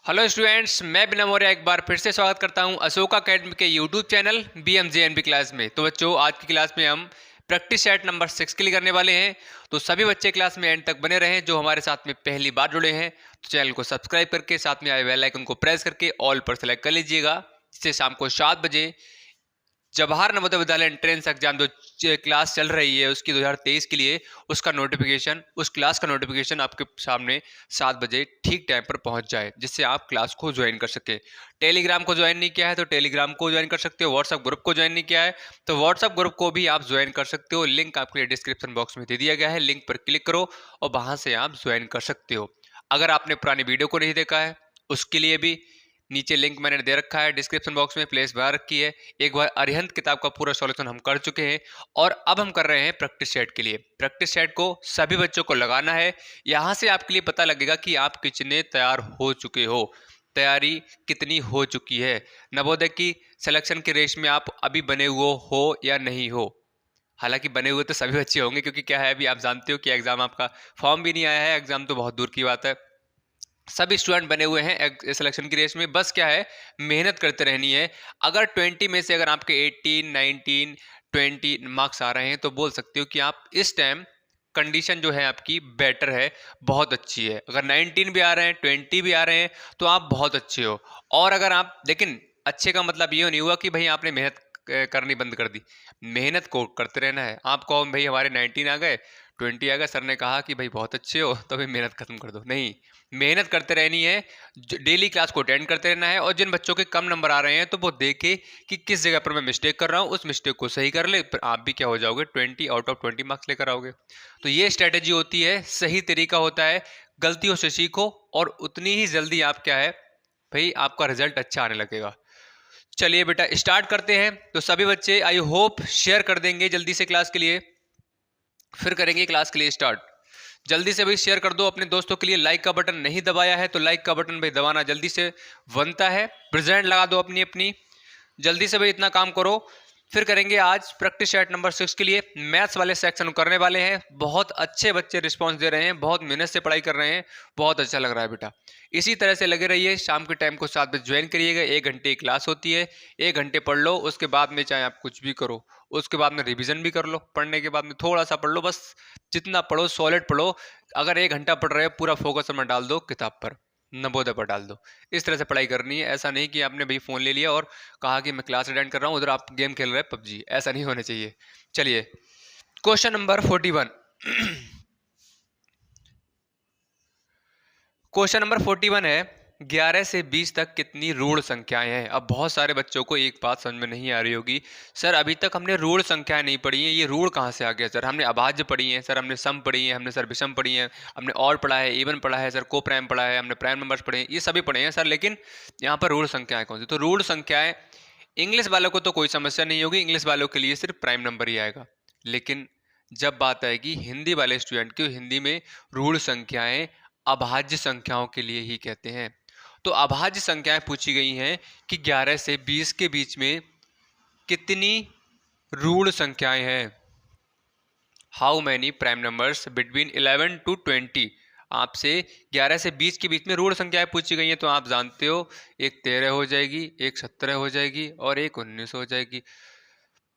Hello students, मैं बिना मौर्य एक बार फिर से स्वागत करता हूं अशोक अकेडमी के यूट्यूब चैनल BMJNB क्लास में। तो बच्चों, आज की क्लास में हम प्रैक्टिस सेट नंबर 6 के लिए करने वाले हैं। तो सभी बच्चे क्लास में एंड तक बने रहें जो हमारे साथ में पहली बार जुड़े हैं। तो चैनल को सब्सक्राइब करके साथ में आए बेल आइकन को प्रेस करके ऑल पर सेलेक्ट कर लीजिएगा, जिससे शाम को 7 बजे जवाहर नवोदय विद्यालय एंट्रेंस एग्जाम जो क्लास चल रही है उसकी 2023 के लिए उसका नोटिफिकेशन, उस क्लास का नोटिफिकेशन आपके सामने 7 बजे ठीक टाइम पर पहुंच जाए, जिससे आप क्लास को ज्वाइन कर सके। टेलीग्राम को ज्वाइन नहीं किया है तो टेलीग्राम को ज्वाइन कर सकते हो। व्हाट्सएप ग्रुप को ज्वाइन नहीं किया है तो व्हाट्सएप ग्रुप को भी आप ज्वाइन कर सकते हो। लिंक आपके लिए डिस्क्रिप्शन बॉक्स में दे दिया गया है, लिंक पर क्लिक करो और वहां से आप ज्वाइन कर सकते हो। अगर आपने पुरानी वीडियो को नहीं देखा है उसके लिए भी नीचे लिंक मैंने दे रखा है, डिस्क्रिप्शन बॉक्स में प्लेस बना रखी है। एक बार अरिहंत किताब का पूरा सॉल्यूशन हम कर चुके हैं और अब हम कर रहे हैं प्रैक्टिस सेट के लिए। प्रैक्टिस सेट को सभी बच्चों को लगाना है। यहाँ से आपके लिए पता लगेगा कि आप कितने तैयार हो चुके हो, तैयारी कितनी हो चुकी है, नवोदय की सिलेक्शन की रेस में आप अभी बने हुए हो या नहीं हो। हालांकि बने हुए तो सभी बच्चे होंगे, क्योंकि क्या है, अभी आप जानते हो कि एग्जाम आपका फॉर्म भी नहीं आया है, एग्जाम तो बहुत दूर की बात है। सभी स्टूडेंट बने हुए हैं सिलेक्शन की रेस में, बस क्या है, मेहनत करते रहनी है। अगर 20 में से अगर आपके 18, 19, 20 मार्क्स आ रहे हैं तो बोल सकते हो कि आप इस टाइम कंडीशन जो है आपकी बेटर है, बहुत अच्छी है। अगर 19 भी आ रहे हैं, 20 भी आ रहे हैं तो आप बहुत अच्छे हो। और अगर आप, लेकिन अच्छे का मतलब ये नहीं हुआ कि भाई आपने मेहनत करनी बंद कर दी। मेहनत को करते रहना है। आप कहो भाई हमारे 19 आ गए, 20 आ गए, सर ने कहा कि भाई बहुत अच्छे हो तो भाई मेहनत खत्म कर दो, नहीं, मेहनत करते रहनी है। डेली क्लास को अटेंड करते रहना है और जिन बच्चों के कम नंबर आ रहे हैं तो वो देखे कि किस जगह पर मैं मिस्टेक कर रहा हूँ, उस मिस्टेक को सही कर ले, फिर आप भी क्या हो जाओगे, 20 आउट ऑफ 20 मार्क्स लेकर आओगे। तो ये स्ट्रेटेजी होती है, सही तरीका होता है। गलतियों से सीखो और उतनी ही जल्दी आप क्या है भाई, आपका रिजल्ट अच्छा आने लगेगा। चलिए बेटा, स्टार्ट करते हैं। तो सभी बच्चे आई होप शेयर कर देंगे जल्दी से क्लास के लिए, फिर करेंगे क्लास के लिए स्टार्ट। जल्दी से भाई शेयर कर दो अपने दोस्तों के लिए। लाइक का बटन नहीं दबाया है तो लाइक का बटन भाई दबाना जल्दी से बनता है। प्रेजेंट लगा दो अपनी अपनी, जल्दी से भाई इतना काम करो। फिर करेंगे आज प्रैक्टिस सेट नंबर 6 के लिए मैथ्स वाले सेक्शन करने वाले हैं। बहुत अच्छे बच्चे रिस्पांस दे रहे हैं, बहुत मेहनत से पढ़ाई कर रहे हैं, बहुत अच्छा लग रहा है बेटा। इसी तरह से लगे रहिए। शाम के टाइम को 7 बजे ज्वाइन करिएगा। 1 घंटे की क्लास होती है, 1 घंटे पढ़ लो, उसके बाद में चाहे आप कुछ भी करो, उसके बाद में रिवीजन भी कर लो, पढ़ने के बाद में थोड़ा सा पढ़ लो, बस जितना पढ़ो सॉलिड पढ़ो। अगर 1 घंटा पढ़ रहे हो, पूरा फोकस में डाल दो किताब पर, नवोदय पर डाल दो। इस तरह से पढ़ाई करनी है। ऐसा नहीं कि आपने भाई फोन ले लिया और कहा कि मैं क्लास अटेंड कर रहा हूँ, उधर आप गेम खेल रहे हैं पबजी, ऐसा नहीं होना चाहिए। चलिए, क्वेश्चन नंबर 41। क्वेश्चन नंबर 41 है, 11 से 20 तक कितनी ऋण संख्याएं हैं। अब बहुत सारे बच्चों को एक बात समझ में नहीं आ रही होगी, सर अभी तक हमने ऋण संख्याएं नहीं पढ़ी हैं, ये ऋण कहाँ से आ गया सर। हमने अभाज्य पढ़ी है सर, हमने सम पढ़ी है, हमने सर विषम पढ़ी है, हमने और पढ़ा है, इवन पढ़ा है सर, को प्राइम पढ़ा है, हमने प्राइम नंबर्स पढ़े हैं, ये सभी पढ़े हैं सर, लेकिन यहाँ पर ऋण संख्याएं कौन सी। तो ऋण संख्याएं इंग्लिश वालों को तो कोई समस्या नहीं होगी, इंग्लिश वालों के लिए सिर्फ प्राइम नंबर ही आएगा। लेकिन जब बात आएगी हिंदी वाले स्टूडेंट की, हिंदी में ऋण संख्याएं अभाज्य संख्याओं के लिए ही कहते हैं। तो अभाज्य संख्याएं पूछी गई हैं कि 11 से 20 के बीच में कितनी ऋण संख्याएं हैं। How many prime numbers between 11 to 20। आपसे 11 से 20 के बीच में ऋण संख्याएं पूछी गई हैं, तो आप जानते हो एक 13 हो जाएगी, एक 17 हो जाएगी और एक 19 हो जाएगी।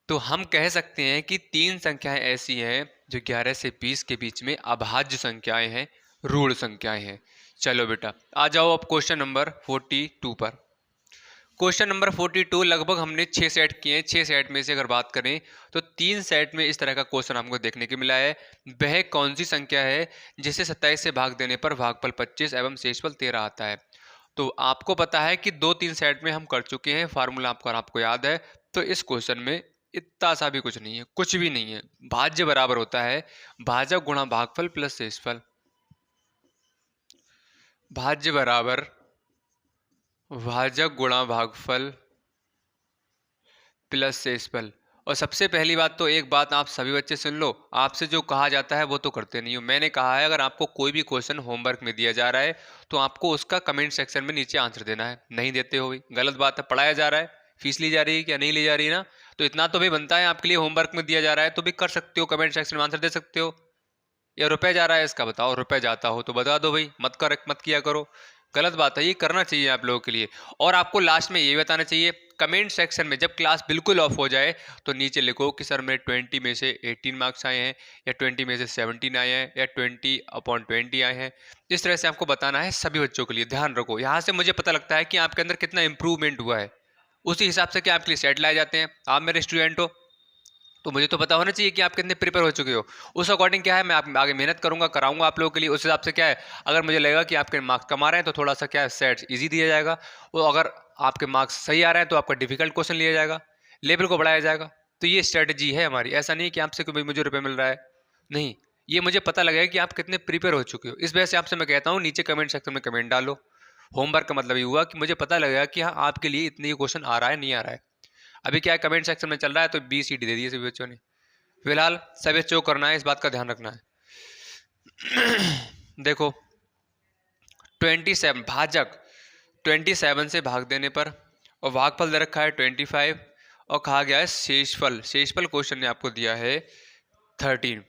तो हम कह सकते हैं कि 3 संख्याएं ऐसी हैं जो 11 से 20 के बीच में अभाज्य संख्याएं हैं, ऋण संख्याएं हैं। चलो बेटा, आ जाओ अब क्वेश्चन नंबर 42 पर। क्वेश्चन नंबर 42 लगभग हमने 6 सेट किए हैं। 6 सेट में से अगर बात करें तो 3 सेट में इस तरह का क्वेश्चन हमको देखने को मिला है। वह कौन सी संख्या है जिसे 27 से भाग देने पर भागफल 25 एवं शेषफल 13 आता है। तो आपको पता है कि 2-3 सेट में हम कर चुके हैं, फार्मूला आपको याद है। तो इस क्वेश्चन में इतना सा भी कुछ नहीं है, कुछ भी नहीं है। भाज्य बराबर होता है भाजक गुणा भागफल प्लस शेषफल। भाज्य बराबर भाजक गुणा भागफल प्लस शेषफल। और सबसे पहली बात तो एक बात आप सभी बच्चे सुन लो, आपसे जो कहा जाता है वो तो करते नहीं हो। मैंने कहा है अगर आपको कोई भी क्वेश्चन होमवर्क में दिया जा रहा है तो आपको उसका कमेंट सेक्शन में नीचे आंसर देना है। नहीं देते हो भाई, गलत बात है। पढ़ाया जा रहा है, फीस ली जा रही है क्या, नहीं ली जा रही है ना, तो इतना तो भाई बनता है। आपके लिए होमवर्क में दिया जा रहा है तो भी कर सकते हो, कमेंट सेक्शन में आंसर दे सकते हो। या रुपए जा रहा है इसका बताओ, रुपए जाता हो तो बता दो भाई, मत किया करो। गलत बात है, ये करना चाहिए आप लोगों के लिए। और आपको लास्ट में ये बताना चाहिए कमेंट सेक्शन में, जब क्लास बिल्कुल ऑफ हो जाए तो नीचे लिखो कि सर मेरे 20 में से 18 मार्क्स आए हैं, या 20 में से 17 आए हैं, या 20/20 आए हैं। इस तरह से आपको बताना है सभी बच्चों के लिए। ध्यान रखो, यहाँ से मुझे पता लगता है कि आपके अंदर कितना इंप्रूवमेंट हुआ है। उसी हिसाब से क्या आपके लिए सेट लाए जाते हैं। आप मेरे स्टूडेंट हो तो मुझे तो पता होना चाहिए कि आप कितने प्रिपेयर हो चुके हो। उस अकॉर्डिंग क्या है, मैं आप आगे मेहनत करूंगा, कराऊंगा आप लोगों के लिए। उस हिसाब से क्या है, अगर मुझे लगेगा कि आपके मार्क्स कम आ रहे हैं तो थोड़ा सा क्या है सेट ईजी दिया जाएगा, और अगर आपके मार्क्स सही आ रहे हैं तो आपका डिफिकल्ट क्वेश्चन लिया जाएगा, लेवल को बढ़ाया जाएगा। तो ये स्ट्रेटजी है हमारी। ऐसा नहीं है कि आपसे कोई मुझे रुपये मिल रहा है, नहीं, ये मुझे पता लगेगा कि आप कितने प्रिपेयर हो चुके हो। इस वजह से आपसे मैं कहता हूँ नीचे कमेंट सेक्शन में कमेंट डालो। होमवर्क का मतलब ये हुआ कि मुझे पता लगेगा कि हाँ आपके लिए इतनी क्वेश्चन आ रहा है नहीं आ रहा है। अभी क्या है, कमेंट सेक्शन में चल रहा है तो BCD दे दिए सभी बच्चों ने। फिलहाल सभी बच्चों को करना है, इस बात का ध्यान रखना है। देखो 27 भाजक 27 से भाग देने पर, और भागफल दे रखा है 25, और कहा गया है शेषफल। शेषफल क्वेश्चन ने आपको दिया है 13।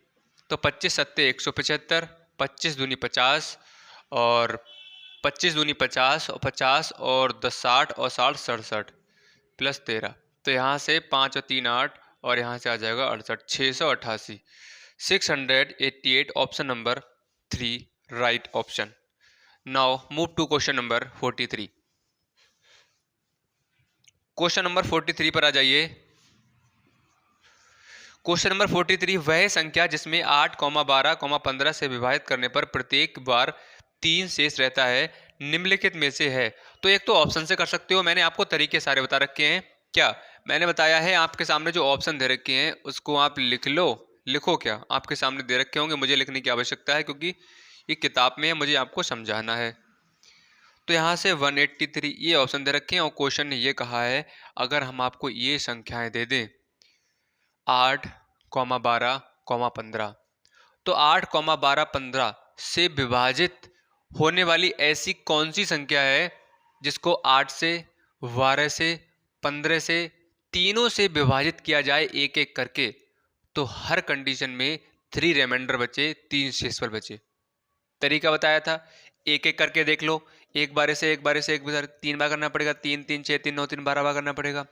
तो 25 सत्ते 175, 25 दूनी 50, और 25 दूनी 50, और 50 और 10 60, और 60 67 प्लस 13। तो यहाँ से 5 और 3 8, और यहाँ से आ जाएगा 68, 688, 688, option number 3 right option. Now move to question number 43। Question number 43 पर आ जाइए। क्वेश्चन नंबर 43, वह संख्या जिसमें 8, 12, 15 से विभाजित करने पर प्रत्येक बार 3 शेष रहता है, निम्नलिखित में से है। तो एक तो ऑप्शन से कर सकते हो, मैंने आपको तरीके सारे बता रखे हैं। क्या मैंने बताया है, आपके सामने जो ऑप्शन दे रखे हैं उसको आप लिख लो। लिखो, क्या आपके सामने दे रखे होंगे, मुझे लिखने की आवश्यकता है क्योंकि ये किताब में है, मुझे आपको समझाना है। तो यहाँ से 183 ये ऑप्शन दे रखे हैं, और क्वेश्चन ने ये कहा है अगर हम आपको ये संख्याएं दे दें 8, 12, 15, तो 8, 12, 15 से विभाजित होने वाली ऐसी कौन सी संख्या है जिसको 8 से, 12 से, 15 से, तीनों से विभाजित किया जाए एक एक करके, तो हर कंडीशन में 3 रिमाइंडर बचे, 3 शेषफल बचे। तरीका बताया था, एक एक करके देख लो। एक बार से एक बार से एक बार 3 बार करना पड़ेगा, 3 3 6 3 9 3 12 बार करना पड़ेगा।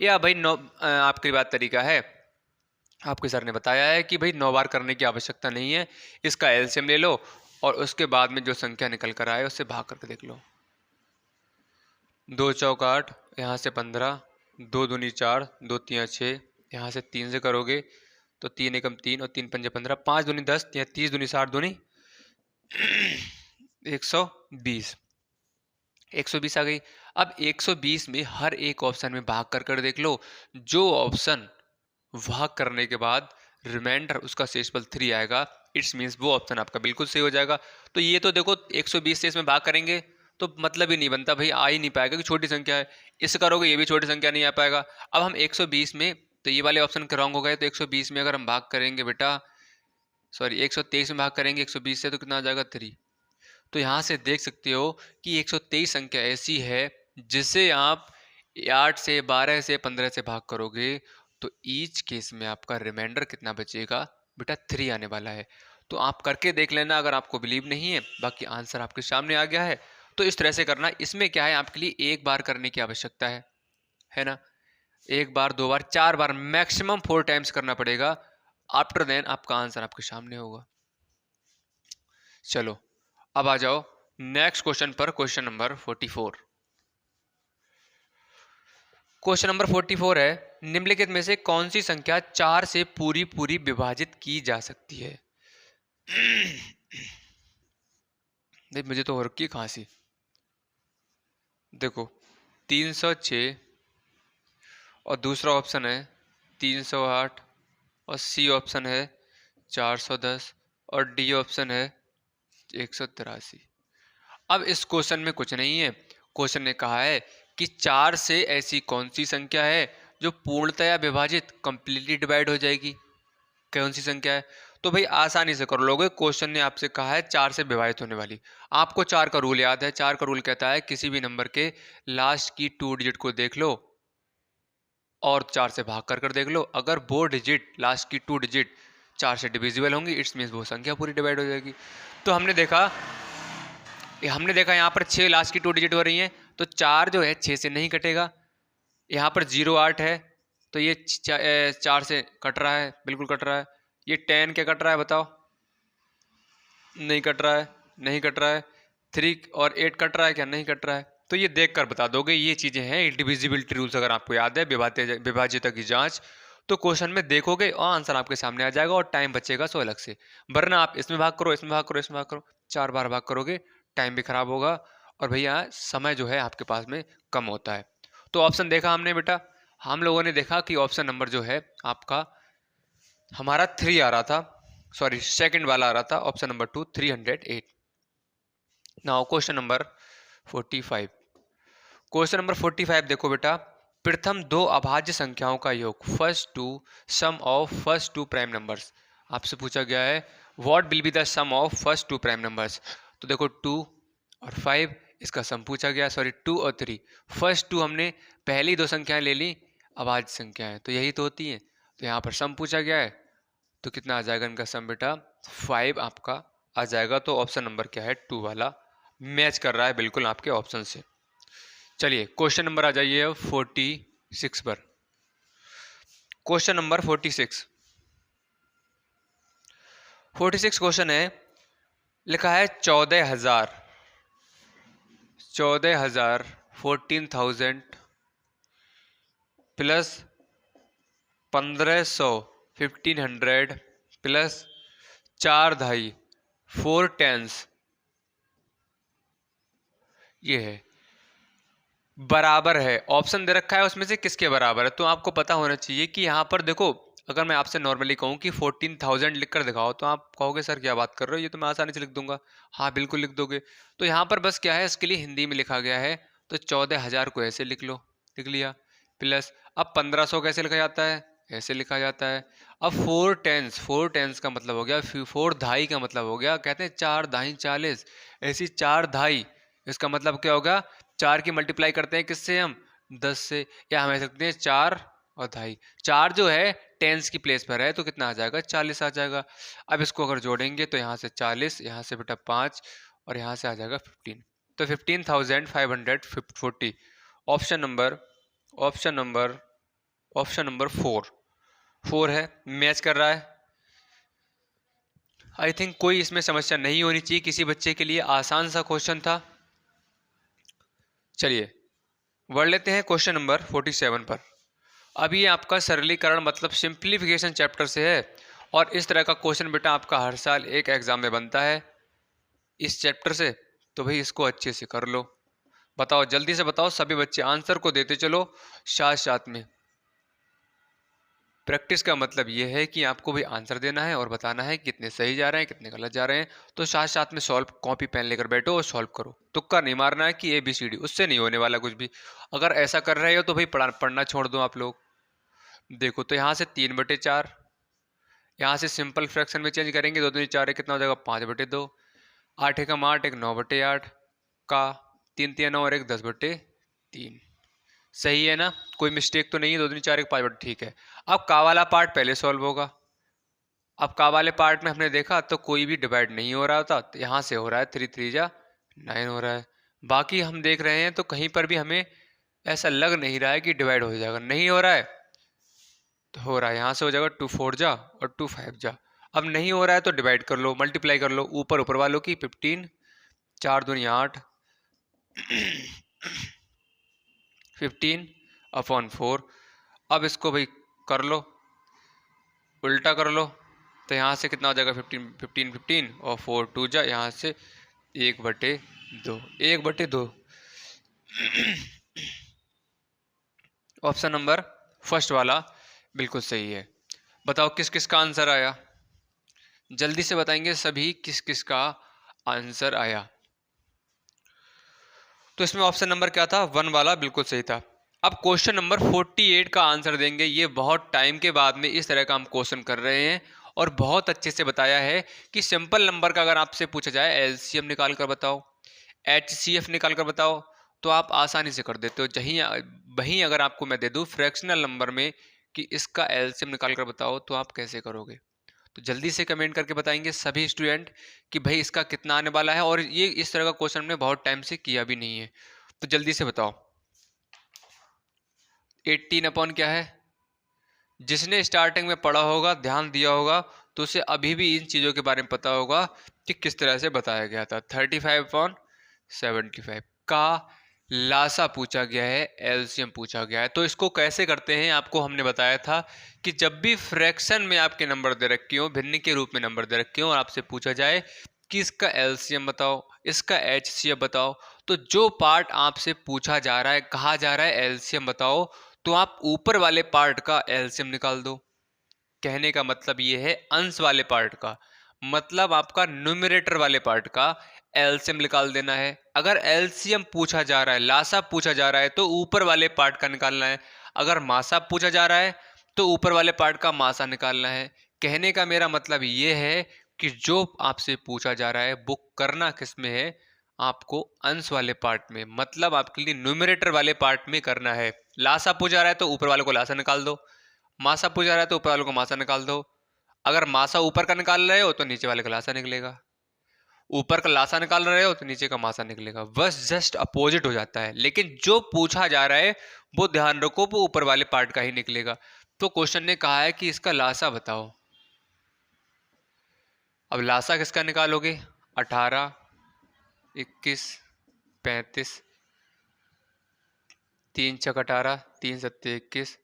या भाई 9, आपकी बात तरीका है, आपके सर ने बताया है कि भाई 9 बार करने की आवश्यकता नहीं है, इसका एलसीएम ले लो और उसके बाद में जो संख्या निकल कर आए उससे भाग करके देख लो। 2 चौक 8, यहाँ से 15, 2 दूनी 4, 2 तियाँ 6, यहाँ से 3 से करोगे तो 3 एकम 3 और 3 पंजे 15, 5 दूनी 10, 30 दूनी 60 दूनी 120, 120 आ गई। अब 120 में हर एक ऑप्शन में भाग कर देख लो, जो ऑप्शन भाग करने के बाद रिमाइंडर उसका शेषफल 3 आएगा, इट्स मीन्स वो ऑप्शन आपका बिल्कुल सही हो जाएगा। तो ये तो देखो 120 से इसमें भाग करेंगे तो मतलब ही नहीं बनता भाई, आ ही नहीं पाएगा कि छोटी संख्या है। इससे करोगे ये भी छोटी संख्या नहीं आ पाएगा। अब हम 120 में, तो ये वाले ऑप्शन रॉन्ग हो गए, तो 120 में अगर हम भाग करेंगे बेटा, सॉरी 123 में भाग करेंगे 120 से, तो कितना आ जाएगा 3। तो यहाँ से देख सकते हो कि 123 संख्या ऐसी है जिसे आप 8 से, 12 से, 15 से भाग करोगे तो ईच केस में आपका रिमाइंडर कितना बचेगा बेटा, 3 आने वाला है। तो आप करके देख लेना अगर आपको बिलीव नहीं है, बाकी आंसर आपके सामने आ गया है। तो इस तरह से करना। इसमें क्या है, आपके लिए एक बार करने की आवश्यकता है ना। एक बार, 2 बार, 4 बार, मैक्सिमम 4 टाइम्स करना पड़ेगा। आफ्टर देन आपका आंसर आपके सामने होगा। चलो अब आ जाओ नेक्स्ट क्वेश्चन पर, क्वेश्चन नंबर 44। क्वेश्चन नंबर 44 है, निम्नलिखित में से कौन सी संख्या 4 से पूरी पूरी विभाजित की जा सकती है। देख मुझे तो हो रखी है खांसी। देखो 306, और दूसरा ऑप्शन है 308, और सी ऑप्शन है 410, और डी ऑप्शन है 183। अब इस क्वेश्चन में कुछ नहीं है। क्वेश्चन ने कहा है कि 4 से ऐसी कौन सी संख्या है जो पूर्णतया विभाजित, कंप्लीटली डिवाइड हो जाएगी, कौन सी संख्या है। तो भाई आसानी से कर लोगे। क्वेश्चन ने आपसे कहा है 4 से विभाजित होने वाली। आपको 4 का रूल याद है। 4 का रूल कहता है किसी भी नंबर के लास्ट की 2 डिजिट को देख लो और 4 से भाग कर देख लो। अगर वो डिजिट, लास्ट की 2 डिजिट 4 से डिविजिबल होंगी, इट्स मीन्स वो संख्या पूरी डिवाइड हो जाएगी। तो हमने देखा हमने देखा यहाँ पर 6 लास्ट की 2 डिजिट हो रही हैं, तो 4 जो है 6 से नहीं कटेगा। यहाँ पर 0 8 है, तो ये 4 से कट रहा है, बिल्कुल कट रहा है। ये 10 क्या कट रहा है बताओ? नहीं कट रहा है, नहीं कट रहा है। 3 और 8 कट रहा है क्या? नहीं कट रहा है। तो ये देख कर बता दोगे, ये चीज़ें हैं डिविजिबिलिटी रूल्स। अगर आपको याद है विभाज्यता की जांच, तो क्वेश्चन में देखोगे और आंसर आपके सामने आ जाएगा और टाइम बचेगा सो अलग से। वरना आप इसमें भाग करो, इसमें भाग करो, इसमें भाग करो, 4 बार भाग करोगे, टाइम भी खराब होगा और भैया समय जो है आपके पास में कम होता है। तो ऑप्शन देखा हमने बेटा, हम लोगों ने देखा कि ऑप्शन नंबर जो है आपका हमारा 3 आ रहा था, सॉरी सेकंड वाला आ रहा था, option number 2 308। Now question number 45। Question number 45 देखो बेटा, प्रथम दो अभाज्य संख्याओं का योग, first two sum of first two prime numbers. आपसे पूछा गया है what will be the sum of first two prime numbers. तो देखो 2 और 5 इसका सम पूछा गया, सॉरी 2 और 3। फर्स्ट 2 हमने पहली दो संख्याएं ले ली, अभाज्य संख्याएं तो यही तो होती हैं। तो यहाँ पर सम पूछा गया है, तो कितना आ जाएगा इनका सम बेटा? 5 आपका आ जाएगा। तो ऑप्शन नंबर क्या है? 2 वाला मैच कर रहा है बिल्कुल आपके ऑप्शन से। चलिए क्वेश्चन नंबर आ जाइए 46 पर। क्वेश्चन नंबर 46 क्वेश्चन है, लिखा है 14,000 14,000 प्लस 1,500 1,500 प्लस 4 2 4 टेंस, ये है बराबर है। ऑप्शन दे रखा है उसमें से किसके बराबर है, तो आपको पता होना चाहिए कि यहाँ पर देखो, अगर मैं आपसे नॉर्मली कहूँ कि 14,000 लिख कर दिखाओ, तो आप कहोगे सर क्या बात कर रहे हो, ये तो मैं आसानी से लिख दूंगा। हाँ बिल्कुल लिख दोगे। तो यहाँ पर बस क्या है, इसके लिए हिंदी में लिखा गया है, तो 14,000 को ऐसे लिख लो, लिख लिया। प्लस अब 1,500 कैसे लिखा जाता है? ऐसे लिखा जाता है। अब 4 टेंस का मतलब हो गया, 4 ढाई का मतलब हो गया, कहते हैं 4 ढाई 40, ऐसी 4 ढाई, इसका मतलब क्या होगा? 4 की मल्टीप्लाई करते हैं किससे हम? 10 से, या हम सकते हैं 4 और ढाई। 4 जो है टेंस की प्लेस पर है, तो कितना आ जाएगा? 40 आ जाएगा। अब इसको अगर जोड़ेंगे तो यहाँ से 40, यहाँ से बेटा 5 और यहाँ से आ जाएगा 15, तो 15,540। Option number option number option number 4 है, मैच कर रहा है। आई थिंक कोई इसमें समस्या नहीं होनी चाहिए, किसी बच्चे के लिए आसान सा क्वेश्चन था। चलिए बढ़ लेते हैं क्वेश्चन नंबर 47 पर। अब ये आपका सरलीकरण मतलब सिंप्लीफिकेशन चैप्टर से है, और इस तरह का क्वेश्चन बेटा आपका हर साल एक एग्जाम में बनता है इस चैप्टर से, तो भाई इसको अच्छे से कर लो। बताओ जल्दी से बताओ, सभी बच्चे आंसर को देते चलो साथ साथ में। प्रैक्टिस का मतलब ये है कि आपको भी आंसर देना है और बताना है कितने सही जा रहे हैं कितने गलत जा रहे हैं। तो साथ साथ में सॉल्व, कॉपी पेन लेकर बैठो और सॉल्व करो। तुक्का नहीं मारना है कि ABCD, उससे नहीं होने वाला कुछ भी। अगर ऐसा कर रहे हो तो भाई पढ़ना छोड़ दो आप लोग। देखो तो यहाँ से 3/4, यहाँ से सिंपल फ्रैक्शन में चेंज करेंगे, 2 दूनी 4 है, कितना हो जाएगा? 5/2। 8 एकम 8, एक 9/8 का, 3 3 9 और एक 10/3। सही है ना? कोई मिस्टेक तो नहीं है? 2 दूनी 4 एक 5/, ठीक है। अब का वाला पार्ट पहले सॉल्व होगा। अब का वाले पार्ट में हमने देखा तो कोई भी डिवाइड नहीं हो रहा होता, तो यहाँ से हो रहा है 3 3 जा 9 हो रहा है। बाकी हम देख रहे हैं तो कहीं पर भी हमें ऐसा लग नहीं रहा है कि डिवाइड हो जाएगा, नहीं हो रहा है। तो हो रहा है, यहाँ से हो जाएगा 2 4 जा और 2 5 जा। अब नहीं हो रहा है तो डिवाइड कर लो, मल्टीप्लाई कर लो ऊपर ऊपर वालों की। 15 4 दूनी 8 15/4। अब इसको भाई कर लो, उल्टा कर लो, तो यहाँ से कितना हो जाएगा? 15 15 15 और 4 2 जा, यहाँ से 1/2 1/2। ऑप्शन नंबर फर्स्ट वाला बिल्कुल सही है। बताओ किस किस का आंसर आया? जल्दी से बताएंगे सभी किस किस का आंसर आया। तो इसमें ऑप्शन नंबर क्या था? 1 वाला बिल्कुल सही था। अब क्वेश्चन नंबर 48 का आंसर देंगे। ये बहुत टाइम के बाद में इस तरह का हम क्वेश्चन कर रहे हैं और बहुत अच्छे से बताया है कि सिंपल नंबर का अगर आपसे पूछा जाए LCM निकाल कर बताओ, HCF निकाल कर बताओ, तो आप आसानी से कर देते हो। वहीं अगर आपको मैं दे दूं फ्रैक्शनल नंबर में कि इसका LCM निकाल कर बताओ, तो आप कैसे करोगे? तो जल्दी से कमेंट करके बताएंगे सभी स्टूडेंट कि भाई इसका कितना आने वाला है, और ये इस तरह का क्वेश्चन हमने बहुत टाइम से किया भी नहीं है, तो जल्दी से बताओ। 18 अपॉन क्या है? जिसने स्टार्टिंग में पढ़ा होगा, ध्यान दिया होगा, तो उसे अभी भी इन चीज़ों के बारे में पता होगा कि किस तरह से बताया गया था। 35/75 का लासा पूछा गया है, एलसीएम पूछा गया है। तो इसको कैसे करते हैं आपको हमने बताया था कि जब भी फ्रैक्शन में आपके नंबर दे रखे हो, भिन्न के रूप में नंबर दे रखे हो, और आपसे पूछा जाए कि इसका एलसीएम बताओ, इसका एचसीएफ बताओ, तो जो पार्ट आपसे पूछा जा रहा है, कहा जा रहा है एलसीएम बताओ, तो आप ऊपर वाले पार्ट का एलसीएम निकाल दो। कहने का मतलब ये है अंश वाले पार्ट का, मतलब आपका न्यूमरेटर वाले पार्ट का एलसीएम निकाल देना है। अगर एलसीएम पूछा जा रहा है, लासा पूछा जा रहा है, तो ऊपर वाले पार्ट का निकालना है। अगर मासा पूछा जा रहा है तो ऊपर वाले पार्ट का मासा निकालना है। कहने का मेरा मतलब ये है कि जो आपसे पूछा जा रहा है वो करना किस में है, आपको अंश वाले पार्ट में, मतलब आपके लिए न्यूमरेटर वाले पार्ट में करना है। लासा पूछा रहा है तो ऊपर वाले को लासा निकाल दो, मासा पूछा रहा है तो ऊपर वाले को मासा निकाल दो। अगर मासा ऊपर का निकाल रहे हो तो नीचे वाले का लासा निकलेगा, ऊपर का लासा निकाल रहे हो तो नीचे का मासा निकलेगा, बस जस्ट अपोजिट हो जाता है। लेकिन जो पूछा जा रहा है वो ध्यान रखो, वो ऊपर वाले पार्ट का ही निकलेगा। तो क्वेश्चन ने कहा है कि इसका लासा बताओ। अब लासा किसका निकालोगे? 18, 21, 35, 3×6 = 18, 3×7 = 21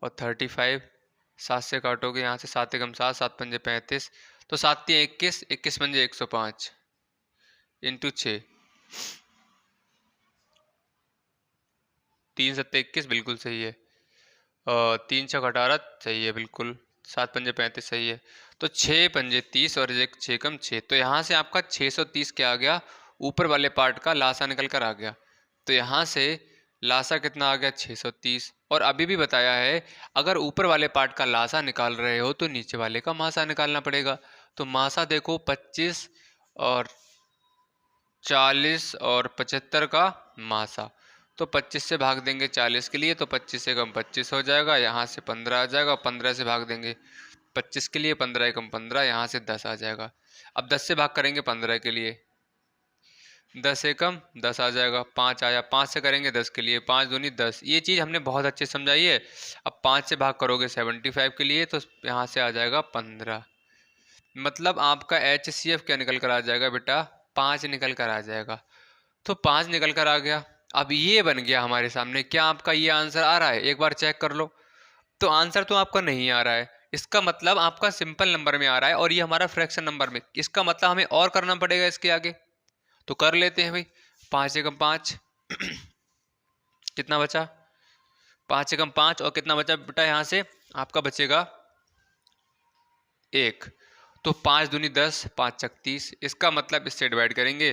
और 35। 7 से काटोगे यहाँ से, 7 एकम 7, 7×5 = 35, तो 7×3 = 21, 21×5 = 105 इंटू 6, 3×7 = 21 बिल्कुल सही है, 3×6 = 18 सही है बिल्कुल, 7×5 = 35 सही है। तो 6×5 = 30 और 1×6 = 6, तो यहाँ से आपका 630 क्या आ गया? ऊपर वाले पार्ट का लासा निकल कर आ गया। तो यहाँ से लासा कितना आ गया? 630। और अभी भी बताया है अगर ऊपर वाले पार्ट का लासा निकाल रहे हो तो नीचे वाले का मासा निकालना पड़ेगा। तो मासा देखो 25 और 40 और 75 का मासा, तो 25 से भाग देंगे 40 के लिए, तो 25 से कम 25 हो जाएगा, यहाँ से 15 आ जाएगा, 15 से भाग देंगे 25 के लिए, 15 कम 15, यहाँ से 10 आ जाएगा। अब 10 से भाग करेंगे 15 के लिए, 10 एकम 10 आ जाएगा, 5 आया, 5 से करेंगे 10 के लिए, 5 दूनी 10। ये चीज़ हमने बहुत अच्छे से समझाई है। अब 5 से भाग करोगे 75 के लिए, तो यहाँ से आ जाएगा 15, मतलब आपका HCF क्या निकल कर आ जाएगा बेटा? 5 निकल कर आ जाएगा। तो 5 निकल कर आ गया। अब ये बन गया हमारे सामने, क्या आपका ये आंसर आ रहा है? एक बार चेक कर लो। तो आंसर तो आपका नहीं आ रहा है, इसका मतलब आपका सिंपल नंबर में आ रहा है और ये हमारा फ्रैक्शन नंबर में। इसका मतलब हमें और करना पड़ेगा इसके आगे, तो कर लेते हैं भाई। 5 एकम 5 कितना बचा? 5 एकम 5 और कितना बचा बेटा? यहाँ से आपका बचेगा 1, तो 5 दूनी 10, 5 × 30, इसका मतलब इससे डिवाइड करेंगे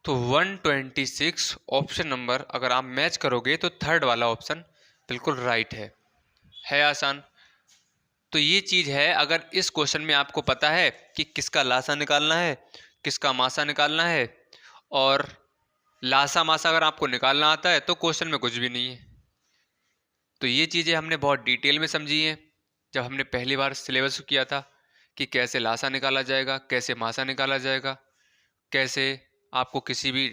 तो 126 ऑप्शन नंबर अगर आप मैच करोगे तो थर्ड वाला ऑप्शन बिल्कुल राइट है आसान। तो ये चीज़ है, अगर इस क्वेश्चन में आपको पता है कि किसका लासा निकालना है, किसका मासा निकालना है, और लासा मासा अगर आपको निकालना आता है तो क्वेश्चन में कुछ भी नहीं है। तो ये चीज़ें हमने बहुत डिटेल में समझी हैं जब हमने पहली बार सिलेबस किया था कि कैसे लासा निकाला जाएगा, कैसे मासा निकाला जाएगा, कैसे आपको किसी भी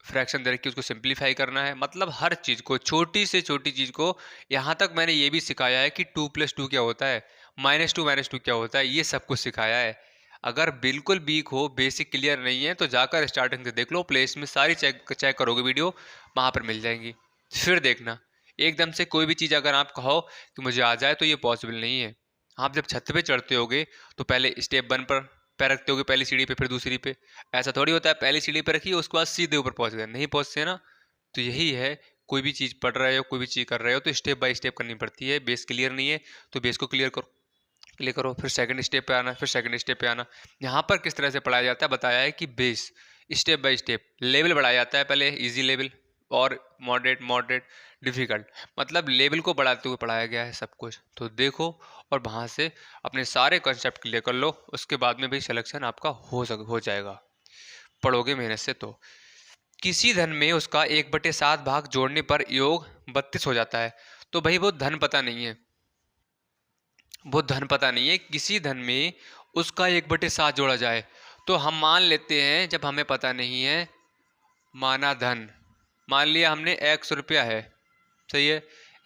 फ्रैक्शन दे रखी उसको सिंप्लीफाई करना है, मतलब हर चीज़ को, छोटी से छोटी चीज़ को। यहाँ तक मैंने ये भी सिखाया है कि 2+2 क्या होता है, -2 क्या होता है, ये सब कुछ सिखाया है। अगर बिल्कुल वीक हो, बेसिक क्लियर नहीं है, तो जाकर स्टार्टिंग से देख लो, प्लेलिस्ट में सारी चेक करोगे वीडियो, वहाँ पर मिल जाएंगी। फिर देखना, एकदम से कोई भी चीज़ अगर आप कहो कि मुझे आ जाए तो ये पॉसिबल नहीं है। आप जब छत पे चढ़ते होगे तो पहले स्टेप 1 पर पैर रखते होगे, पहली सीढ़ी पे, फिर दूसरी पे। ऐसा थोड़ी होता है पहली सीढ़ी पे रखिए उसके बाद सीधे ऊपर पहुंच गए, नहीं पहुंचते ना। तो यही है, कोई भी चीज़ पढ़ रहे हो, कोई भी चीज़ कर रहे हो, तो स्टेप बाय स्टेप करनी पड़ती है। बेस क्लियर नहीं है तो बेस को क्लियर करो, फिर सेकंड स्टेप पे आना, फिर सेकंड स्टेप पे आना। यहाँ पर किस तरह से पढ़ाया जाता है बताया है कि base step by step level बढ़ाया जाता है, पहले इजी लेवल और मॉडरेट डिफ़िकल्ट, मतलब लेवल को बढ़ाते हुए पढ़ाया गया है सब कुछ। तो देखो और वहाँ से अपने सारे कॉन्सेप्ट क्लियर कर लो, उसके बाद में भी सिलेक्शन आपका हो जाएगा, पढ़ोगे मेहनत से। तो किसी धन में उसका 1/7 भाग जोड़ने पर योग 32 हो जाता है, तो भाई वो धन पता नहीं है, वो धन पता नहीं है, किसी धन में उसका 1/7 जोड़ा जाए। तो हम मान लेते हैं, जब हमें पता नहीं है, माना धन, मान लिया हमने x रुपया है, सही है,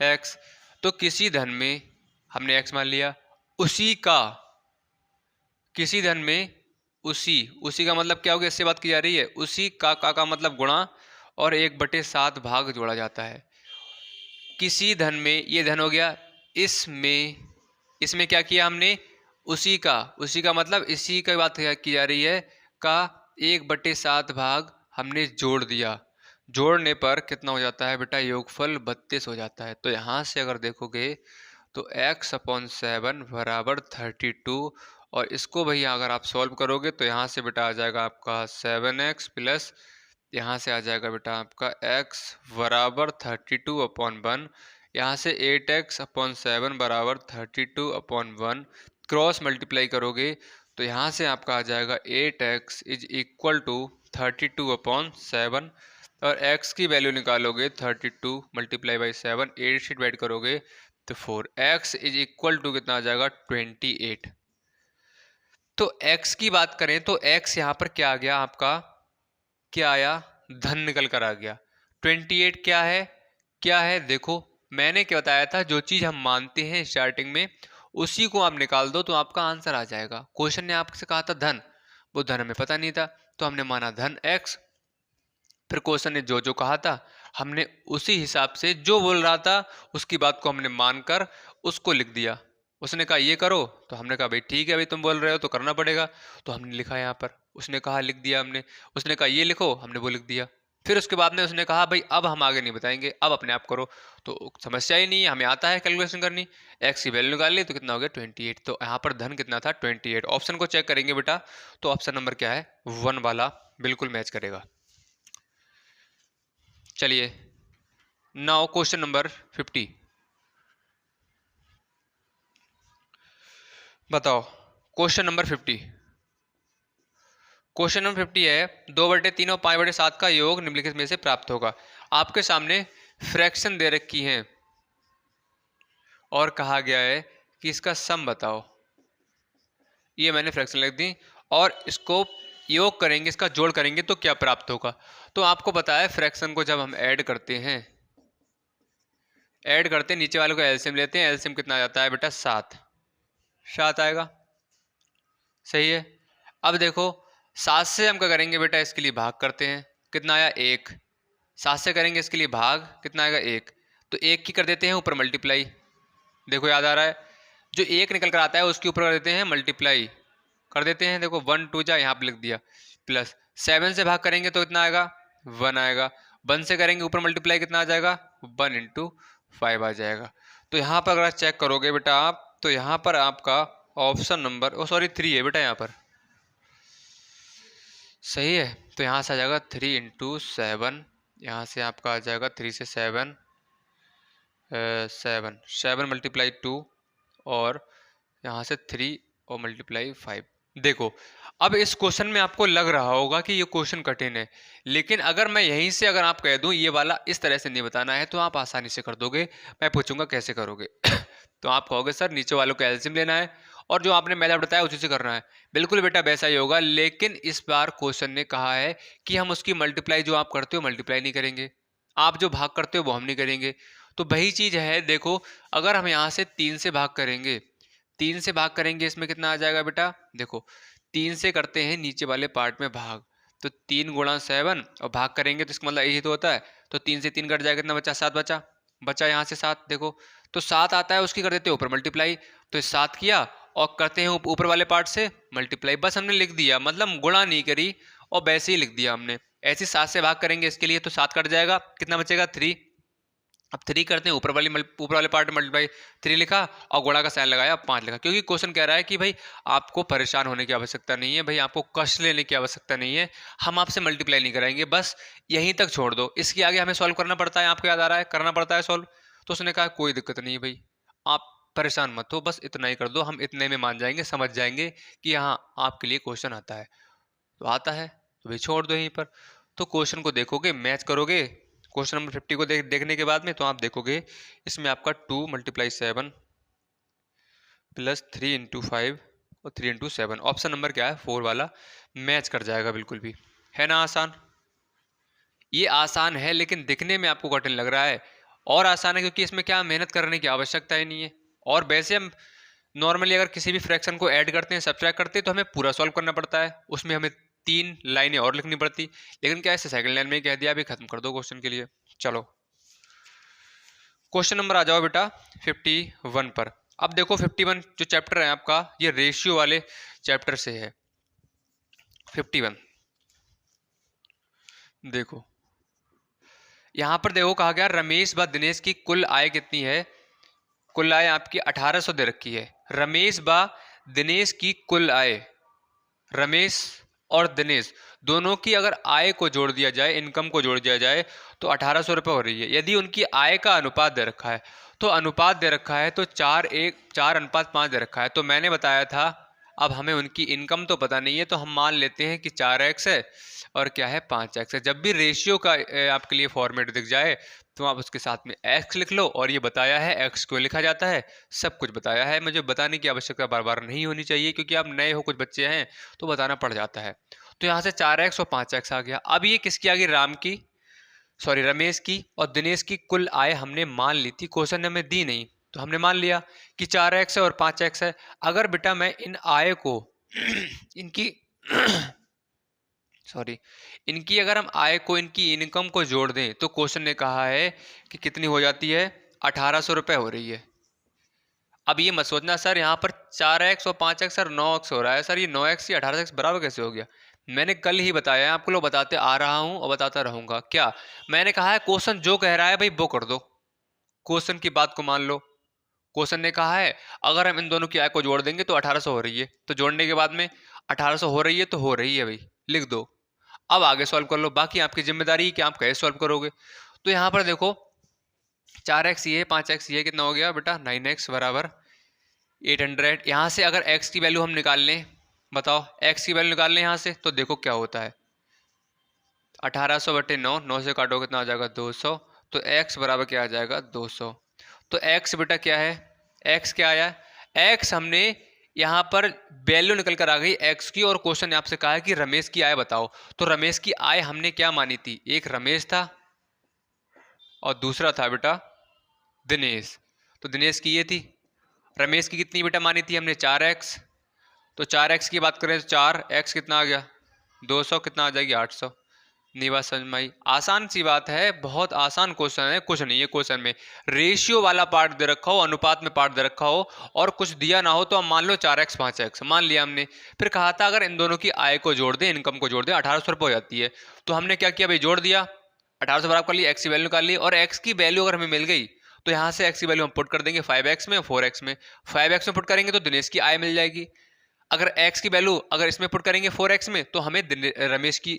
x। तो किसी धन में हमने x मान लिया, उसी का, किसी धन में उसी का मतलब क्या हो गया, इससे बात की जा रही है, उसी का मतलब गुणा, और 1/7 भाग जोड़ा जाता है। किसी धन में, ये धन हो गया, इसमें क्या किया हमने, उसी का मतलब इसी की बात की जा रही है, का 1/7 भाग हमने जोड़ दिया। जोड़ने पर कितना हो जाता है बेटा, योगफल 32 हो जाता है। तो यहाँ से अगर देखोगे तो x/7 बराबर 32, और इसको भैया अगर आप सॉल्व करोगे तो यहाँ से बेटा आ जाएगा आपका 7x प्लस, यहाँ से आ जाएगा बेटा आपका x बराबर 32/1, यहाँ से 8x/7 बराबर 32/1, क्रॉस मल्टीप्लाई करोगे तो यहाँ से आपका आ जाएगा 8x इज इक्वल टू 32/7, और x की वैल्यू निकालोगे 32 मल्टीप्लाई बाई 7, 8 से डिवाइड करोगे तो 4x इज इक्वल टू कितना आ जाएगा, 28। तो x की बात करें तो x यहाँ पर क्या आ गया आपका, क्या आया, धन निकल कर आ गया। 28 क्या है देखो, मैंने क्या बताया था, जो चीज हम मानते हैं स्टार्टिंग में उसी को आप निकाल दो तो आपका आंसर आ जाएगा। क्वेश्चन ने आपसे कहा था धन, वो धन हमें पता नहीं था तो हमने माना धन x, फिर क्वेश्चन ने जो जो कहा था हमने उसी हिसाब से, जो बोल रहा था उसकी बात को हमने मानकर उसको लिख दिया। उसने कहा ये करो तो हमने कहा भाई ठीक है, भाई तुम बोल रहे हो तो करना पड़ेगा, तो हमने लिखा यहाँ पर। उसने कहा लिख दिया हमने, उसने कहा ये लिखो, हमने वो लिख दिया। फिर उसके बाद में उसने कहा भाई अब हम आगे नहीं बताएंगे, अब अपने आप करो, तो समस्या ही नहीं है, हमें आता है कैलकुलेशन करनी। एक्स की वैल्यू निकाल ली तो कितना हो गया, 28। तो यहाँ पर धन कितना था, 28। ऑप्शन को चेक करेंगे बेटा तो ऑप्शन नंबर क्या है, 1 वाला बिल्कुल मैच करेगा। चलिए नाउ क्वेश्चन नंबर 50, बताओ क्वेश्चन नंबर 50। क्वेश्चन नंबर 50 है, 2/3 और 5/7 का योग निम्नलिखित में से प्राप्त होगा। आपके सामने फ्रैक्शन दे रखी हैं और कहा गया है कि इसका सम बताओ। ये मैंने फ्रैक्शन लिख दी, और इसको योग करेंगे, इसका जोड़ करेंगे तो क्या प्राप्त होगा। तो आपको पता है फ्रैक्शन को जब हम ऐड करते हैं, नीचे वाले को एलसीएम लेते हैं, एलसीएम कितना आ जाता है बेटा, 7 आएगा, सही है। अब देखो 7 से हम क्या करेंगे बेटा, इसके लिए भाग करते हैं, कितना आया 1। 7 से करेंगे इसके लिए भाग, कितना आएगा 1, तो 1 की कर देते हैं ऊपर मल्टीप्लाई, देखो याद आ रहा है, जो 1 निकल कर आता है उसके ऊपर कर देते हैं मल्टीप्लाई, कर देते हैं, देखो 1 2 जा, यहाँ पे लिख दिया, प्लस 7 से भाग करेंगे तो कितना आएगा, 1 आएगा। 1 से करेंगे ऊपर मल्टीप्लाई, कितना आ जाएगा, 1 × 5 आ जाएगा। तो यहाँ पर अगर चेक करोगे बेटा आप, तो यहाँ पर आपका ऑप्शन नंबर, ओ सॉरी 3 है बेटा यहाँ पर, सही है। तो यहाँ से आ जाएगा 3 × 7, यहाँ से आपका आ जाएगा 3 से 7, 7 मल्टीप्लाई 2, और यहाँ से 3 और मल्टीप्लाई 5। देखो अब इस क्वेश्चन में आपको लग रहा होगा कि ये क्वेश्चन कठिन है, लेकिन अगर मैं यहीं से अगर आप कह दूं ये वाला इस तरह से नहीं बताना है तो आप आसानी से कर दोगे। मैं पूछूंगा कैसे करोगे तो आप कहोगे सर नीचे वालों को एलसीएम लेना है और जो आपने मेथड बताया उसी से करना है। बिल्कुल बेटा वैसा ही होगा, लेकिन इस बार क्वेश्चन ने कहा है कि हम उसकी मल्टीप्लाई, जो आप करते हो मल्टीप्लाई नहीं करेंगे, आप जो भाग करते हो वो हम नहीं करेंगे। तो वही चीज है, देखो अगर हम यहाँ से 3 से भाग करेंगे, 3 से भाग करेंगे, इसमें कितना आ जाएगा बेटा, देखो 3 से करते हैं नीचे वाले पार्ट में भाग, तो 3 × 7 और भाग करेंगे तो इसका मतलब यही तो होता है। तो 3 से 3 कट जाएगा, कितना बचा, 7 बचा यहाँ से 7, देखो तो 7 आता है, उसकी कर देते हैं ऊपर मल्टीप्लाई, तो 7 किया और करते हैं ऊपर वाले पार्ट से मल्टीप्लाई, बस हमने लिख दिया, मतलब गुणा नहीं करी और वैसे ही लिख दिया हमने। ऐसे 7 से भाग करेंगे इसके लिए तो 7 कट जाएगा, कितना बचेगा 3। अब 3 करते हैं ऊपर वाले पार्ट में मल्टीप्लाई, 3 लिखा और गुणा का साइन लगाया, 5 लिखा, क्योंकि क्वेश्चन कह रहा है कि भाई आपको परेशान होने की आवश्यकता नहीं है, भाई आपको कष्ट लेने की आवश्यकता नहीं है, हम आपसे मल्टीप्लाई नहीं कराएंगे, बस यहीं तक छोड़ दो, इसके आगे हमें सॉल्व करना पड़ता है, आपको याद आ रहा है करना पड़ता है सॉल्व। तो उसने कहा कोई दिक्कत नहीं भाई, आप परेशान मत हो, बस इतना ही कर दो, हम इतने में मान जाएंगे, समझ जाएंगे कि हाँ आपके लिए क्वेश्चन आता है, तो आता है तो भाई छोड़ दो यहीं पर। तो क्वेश्चन को देखोगे, मैच करोगे क्वेश्चन नंबर 50 को देखने के बाद में, तो आप देखोगे इसमें आपका 2 × 7 प्लस 3 × 5 और 3 × 7। ऑप्शन नंबर क्या है? 4 वाला मैच कर जाएगा बिल्कुल भी। है ना आसान? ये आसान है लेकिन दिखने में आपको कठिन लग रहा है। और आसान है क्योंकि इसमें क्या मेहनत करने की आवश्यकता ही नहीं है। और वैसे हम नॉर्मली अगर किसी भी फ्रैक्शन को ऐड करते हैं, सब्ट्रैक्ट करते हैं, तो हमें पूरा सॉल्व करना पड़ता है, उसमें हमें 3 लाइनें और लिखनी पड़ती। लेकिन क्या ऐसे सेकंड लाइन में ही कह दिया अभी खत्म कर दो क्वेश्चन के लिए। चलो क्वेश्चन नंबर आ जाओ बेटा 51 पर। अब देखो 51 जो चैप्टर है आपका, ये रेशियो वाले चैप्टर से है। 51 देखो, यहां पर देखो कहा गया रमेश व दिनेश की कुल आय कितनी है। कुल आय आपकी 1800 दे रखी है। रमेश व दिनेश की कुल आय, रमेश और दिनेश दोनों की अगर आय को जोड़ दिया जाए, इनकम को जोड़ दिया जाए, तो 1800 रुपये हो रही है। यदि उनकी आय का अनुपात दे रखा है, तो अनुपात दे रखा है तो 4:5 दे रखा है। तो मैंने बताया था, अब हमें उनकी इनकम तो पता नहीं है, तो हम मान लेते हैं कि 4x है और क्या है 5x है। जब भी रेशियो का आपके लिए फॉर्मेट दिख जाए तो आप उसके साथ में x लिख लो, और ये बताया है x क्यों लिखा जाता है, सब कुछ बताया है। मुझे बताने की आवश्यकता बार बार नहीं होनी चाहिए, क्योंकि आप नए हो, कुछ बच्चे हैं तो बताना पड़ जाता है। तो यहाँ से 4x और 5x आ गया। अब ये किसकी आ गई? रमेश की और दिनेश की कुल आय हमने मान ली थी, क्वेश्चन ने हमें दी नहीं, तो हमने मान लिया कि 4x है और 5x है। अगर बेटा मैं इन आय को इनकी इनकी अगर हम आय को इनकी इनकम को जोड़ दें, तो क्वेश्चन ने कहा है कि कितनी हो जाती है? 1800 रुपये हो रही है। अब ये मत सोचना सर यहाँ पर 4x और 5x सर 9x हो रहा है, सर ये 9x या 18x बराबर कैसे हो गया। मैंने कल ही बताया है आपको, लोग बताते आ रहा हूँ और बताता रहूंगा। क्या मैंने कहा है? क्वेश्चन जो कह रहा है भाई वो कर दो, क्वेश्चन की बात को मान लो। क्वेश्चन ने कहा है अगर हम इन दोनों की आय को जोड़ देंगे तो 1800 हो रही है, तो जोड़ने के बाद में 1800 हो रही है तो हो रही है भाई, लिख दो। अब आगे सॉल्व कर लो, बाकी आपकी जिम्मेदारी है कि आप कैसे सॉल्व करोगे। तो यहाँ पर देखो 4x ये है, 5x ये, कितना हो गया बेटा? 9x बराबर 800। यहाँ से अगर x की वैल्यू हम निकाल लें, बताओ x की वैल्यू निकाल लें यहाँ से, तो देखो क्या होता है। 1800/9, 9 से काटो कितना आ जाएगा? 200। तो x बराबर क्या आ जाएगा? 200। तो x बेटा क्या है? x क्या आया? x हमने यहाँ पर वैल्यू निकल कर आ गई x की, और क्वेश्चन ने आपसे कहा है कि रमेश की आय बताओ। तो रमेश की आय हमने क्या मानी थी? एक रमेश था और दूसरा था बेटा दिनेश। तो दिनेश की ये थी। रमेश की कितनी बेटा मानी थी हमने? 4x। तो 4x की बात करें तो 4x कितना आ गया? 200। कितना आ जाएगी? 800। नहीं बात समझ में आई? आसान सी बात है, बहुत आसान क्वेश्चन है, कुछ नहीं है क्वेश्चन में। रेशियो वाला पार्ट दे रखा हो, अनुपात में पार्ट दे रखा हो, और कुछ दिया ना हो, तो हम मान लो 4x 5x मान लिया हमने। फिर कहा था अगर इन दोनों की आय को जोड़ दें, इनकम को जोड़ दें, 1800 रुपये हो जाती है। तो हमने क्या किया भाई? जोड़ दिया, 1800 बराबर कर लिया, x की वैल्यू निकाल ली, और x की वैल्यू अगर हमें मिल गई तो यहाँ से x की वैल्यू हम पुट कर देंगे 5x में, 4x में। 5x में पुट करेंगे तो दिनेश की आय मिल जाएगी। अगर x की वैल्यू अगर इसमें पुट करेंगे 4x में, तो हमें रमेश की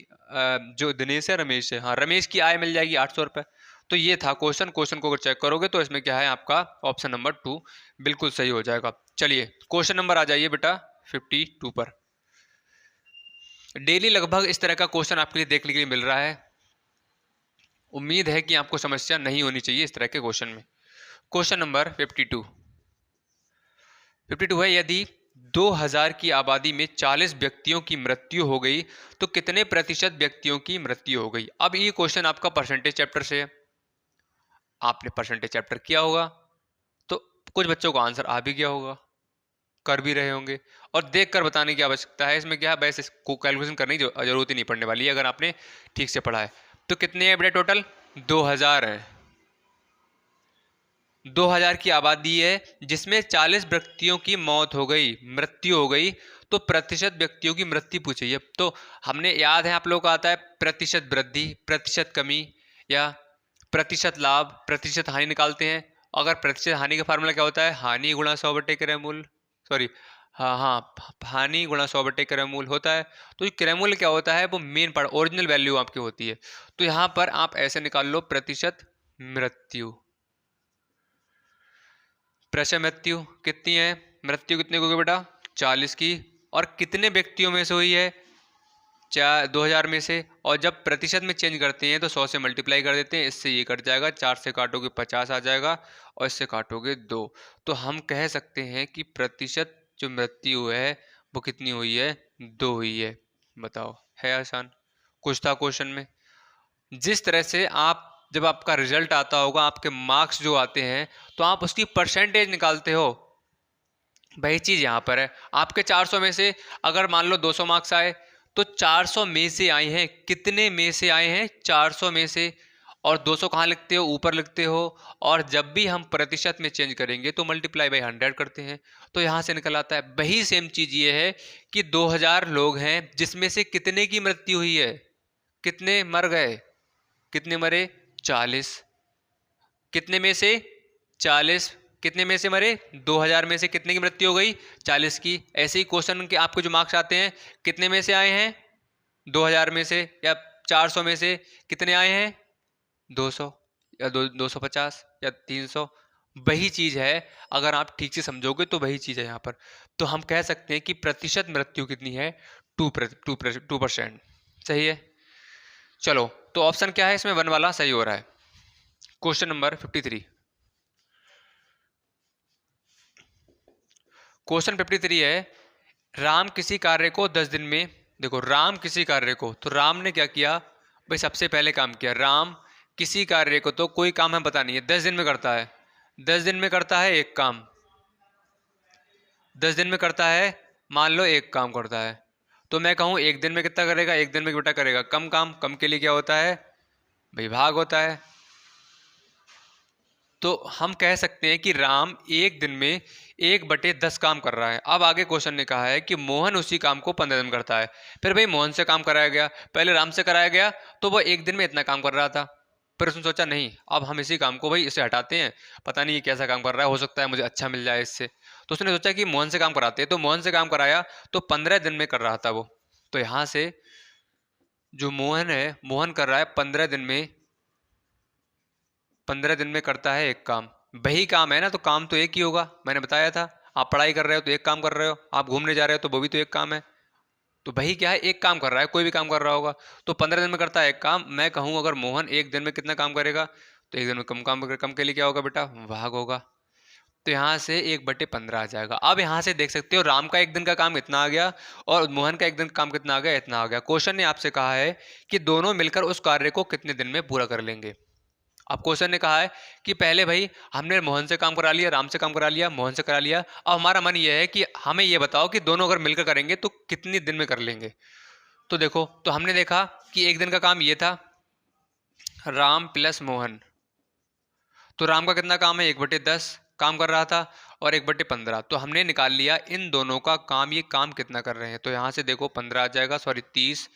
जो दिनेश है, रमेश है, हाँ, रमेश की आय मिल जाएगी 800 रुपये। तो ये था क्वेश्चन। क्वेश्चन को अगर चेक करोगे तो इसमें क्या है आपका? ऑप्शन नंबर 2 बिल्कुल सही हो जाएगा। चलिए क्वेश्चन नंबर आ जाइए बेटा 52 पर। डेली लगभग इस तरह का क्वेश्चन आपके लिए देखने के लिए मिल रहा है। उम्मीद है कि आपको समस्या नहीं होनी चाहिए इस तरह के क्वेश्चन में। क्वेश्चन नंबर 52 है, यदि 2000 की आबादी में 40 व्यक्तियों की मृत्यु हो गई तो कितने प्रतिशत व्यक्तियों की मृत्यु हो गई। अब ये क्वेश्चन आपका परसेंटेज चैप्टर से है, आपने परसेंटेज चैप्टर किया होगा, तो कुछ बच्चों को आंसर आ भी गया होगा, कर भी रहे होंगे, और देख कर बताने की आवश्यकता है। इसमें क्या है, वैसे इसको कैलकुलेशन करने की जरूरत ही नहीं पड़ने वाली है अगर आपने ठीक से पढ़ा है। तो कितने हैं बेटा टोटल? 2000 है। 2000 की आबादी है जिसमें 40 व्यक्तियों की मृत्यु हो गई, तो प्रतिशत व्यक्तियों की मृत्यु पूछी है। तो हमने याद है आप लोगों को आता है प्रतिशत वृद्धि, प्रतिशत कमी, या प्रतिशत लाभ, प्रतिशत हानि निकालते हैं। अगर प्रतिशत हानि का फार्मूला क्या होता है? हानि गुणा 100/क्रयमूल, सॉरी, हाँ हाँ, हानि गुणा 100/क्रयमूल होता है। तो ये क्रयमूल क्या होता है? वो मेन पार्ट, ओरिजिनल वैल्यू आपकी होती है। तो यहाँ पर आप ऐसे निकाल लो प्रतिशत मृत्यु। प्रशय मृत्यु कितनी है? मृत्यु कितने को होगी बेटा? 40 की। और कितने व्यक्तियों में से हुई है? 2000 में से, और जब प्रतिशत में चेंज करते हैं तो 100 से मल्टीप्लाई कर देते हैं, इससे ये कट जाएगा, 4 से काटोगे 50 आ जाएगा और इससे काटोगे 2। तो हम कह सकते हैं कि प्रतिशत जो मृत्यु है वो कितनी हुई है, 2 हुई है। बताओ, है आसान? कुछ था क्वेश्चन में? जिस तरह से आप जब आपका रिजल्ट आता होगा, आपके मार्क्स जो आते हैं, तो आप उसकी परसेंटेज निकालते हो, वही चीज़ यहाँ पर है। आपके 400 में से अगर मान लो 200 मार्क्स आए, तो 400 में से आए हैं, कितने में से आए हैं, 400 में से। और 200 कहाँ लिखते हो, ऊपर लिखते हो। और जब भी हम प्रतिशत में चेंज करेंगे तो मल्टीप्लाई बाई 100 करते हैं, तो यहाँ से निकल आता है। वही सेम चीज़ ये है कि 2000 लोग हैं, जिसमें से कितने की मृत्यु हुई है, कितने मर गए, कितने मरे, 40। कितने में से, 40। कितने में से मरे, 2000 में से कितने की मृत्यु हो गई, 40 की। ऐसे ही क्वेश्चन के आपको जो मार्क्स आते हैं, कितने में से आए हैं, 2000 में से, या 400 में से कितने आए हैं, 200 या 250 या 300। वही चीज है, अगर आप ठीक से समझोगे तो वही चीज है यहाँ पर। तो हम कह सकते हैं कि प्रतिशत मृत्यु कितनी है, 2%। सही है। चलो, तो ऑप्शन क्या है इसमें, 1 वाला सही हो रहा है। Question number 53। क्वेश्चन 53 है, राम किसी कार्य को 10 दिन में, देखो राम किसी कार्य को, तो राम ने क्या किया भाई, सबसे पहले काम किया। राम किसी कार्य को, तो कोई काम है पता नहीं है, 10 दिन में करता है। 10 दिन में करता है एक काम, 10 दिन में करता है, मान लो एक काम करता है। तो मैं कहूँ एक दिन में कितना करेगा, एक दिन में बेटा करेगा कम काम। कम के लिए क्या होता है भाई, भाग होता है। तो हम कह सकते हैं कि राम एक दिन में 1/10 काम कर रहा है। अब आगे क्वेश्चन ने कहा है कि मोहन उसी काम को 15 दिन करता है। फिर भाई मोहन से काम कराया गया, पहले राम से कराया गया, तो वो एक दिन में इतना काम कर रहा था। फिर उसने सोचा नहीं, अब हम इसी काम को भाई इसे हटाते हैं, पता नहीं ये कैसा काम कर रहा है, हो सकता है मुझे अच्छा मिल जाए इससे। तो उसने सोचा कि मोहन से काम कराते हैं, तो मोहन से काम कराया, तो 15 दिन में कर रहा था वो। तो यहाँ से जो मोहन है, मोहन कर रहा है 15 दिन में, 15 दिन में करता है एक काम। वही काम है ना, तो काम तो एक ही होगा, मैंने बताया था। आप पढ़ाई कर रहे हो तो एक काम कर रहे हो, आप घूमने जा रहे हो तो वो भी तो एक काम है। तो वही क्या है, एक काम कर रहा है, कोई भी काम कर रहा होगा। तो 15 दिन में करता है एक काम। मैं कहूँ अगर मोहन एक दिन में कितना काम करेगा, तो एक दिन में कम काम, कम के लिए क्या होगा बेटा, भाग होगा। तो यहाँ से 1/15 आ जाएगा। अब यहाँ से देख सकते हो राम का एक दिन का काम इतना आ गया और मोहन का एक दिन का काम कितना आ गया, इतना आ गया। क्वेश्चन ने आपसे कहा है कि दोनों मिलकर उस कार्य को कितने दिन में पूरा कर लेंगे। अब क्वेश्चन ने कहा है कि पहले भाई हमने मोहन से काम करा लिया, राम से काम करा लिया, मोहन से करा लिया। अब हमारा मन ये है कि हमें ये बताओ कि दोनों अगर मिलकर करेंगे तो कितने दिन में कर लेंगे। तो देखो, तो हमने देखा कि एक दिन का काम ये था, राम प्लस मोहन। तो राम का कितना काम है, 1/10 काम कर रहा था, और 1/15। तो हमने निकाल लिया इन दोनों का काम, ये काम कितना कर रहे हैं। तो यहाँ से देखो 15 आ जाएगा, सॉरी 30,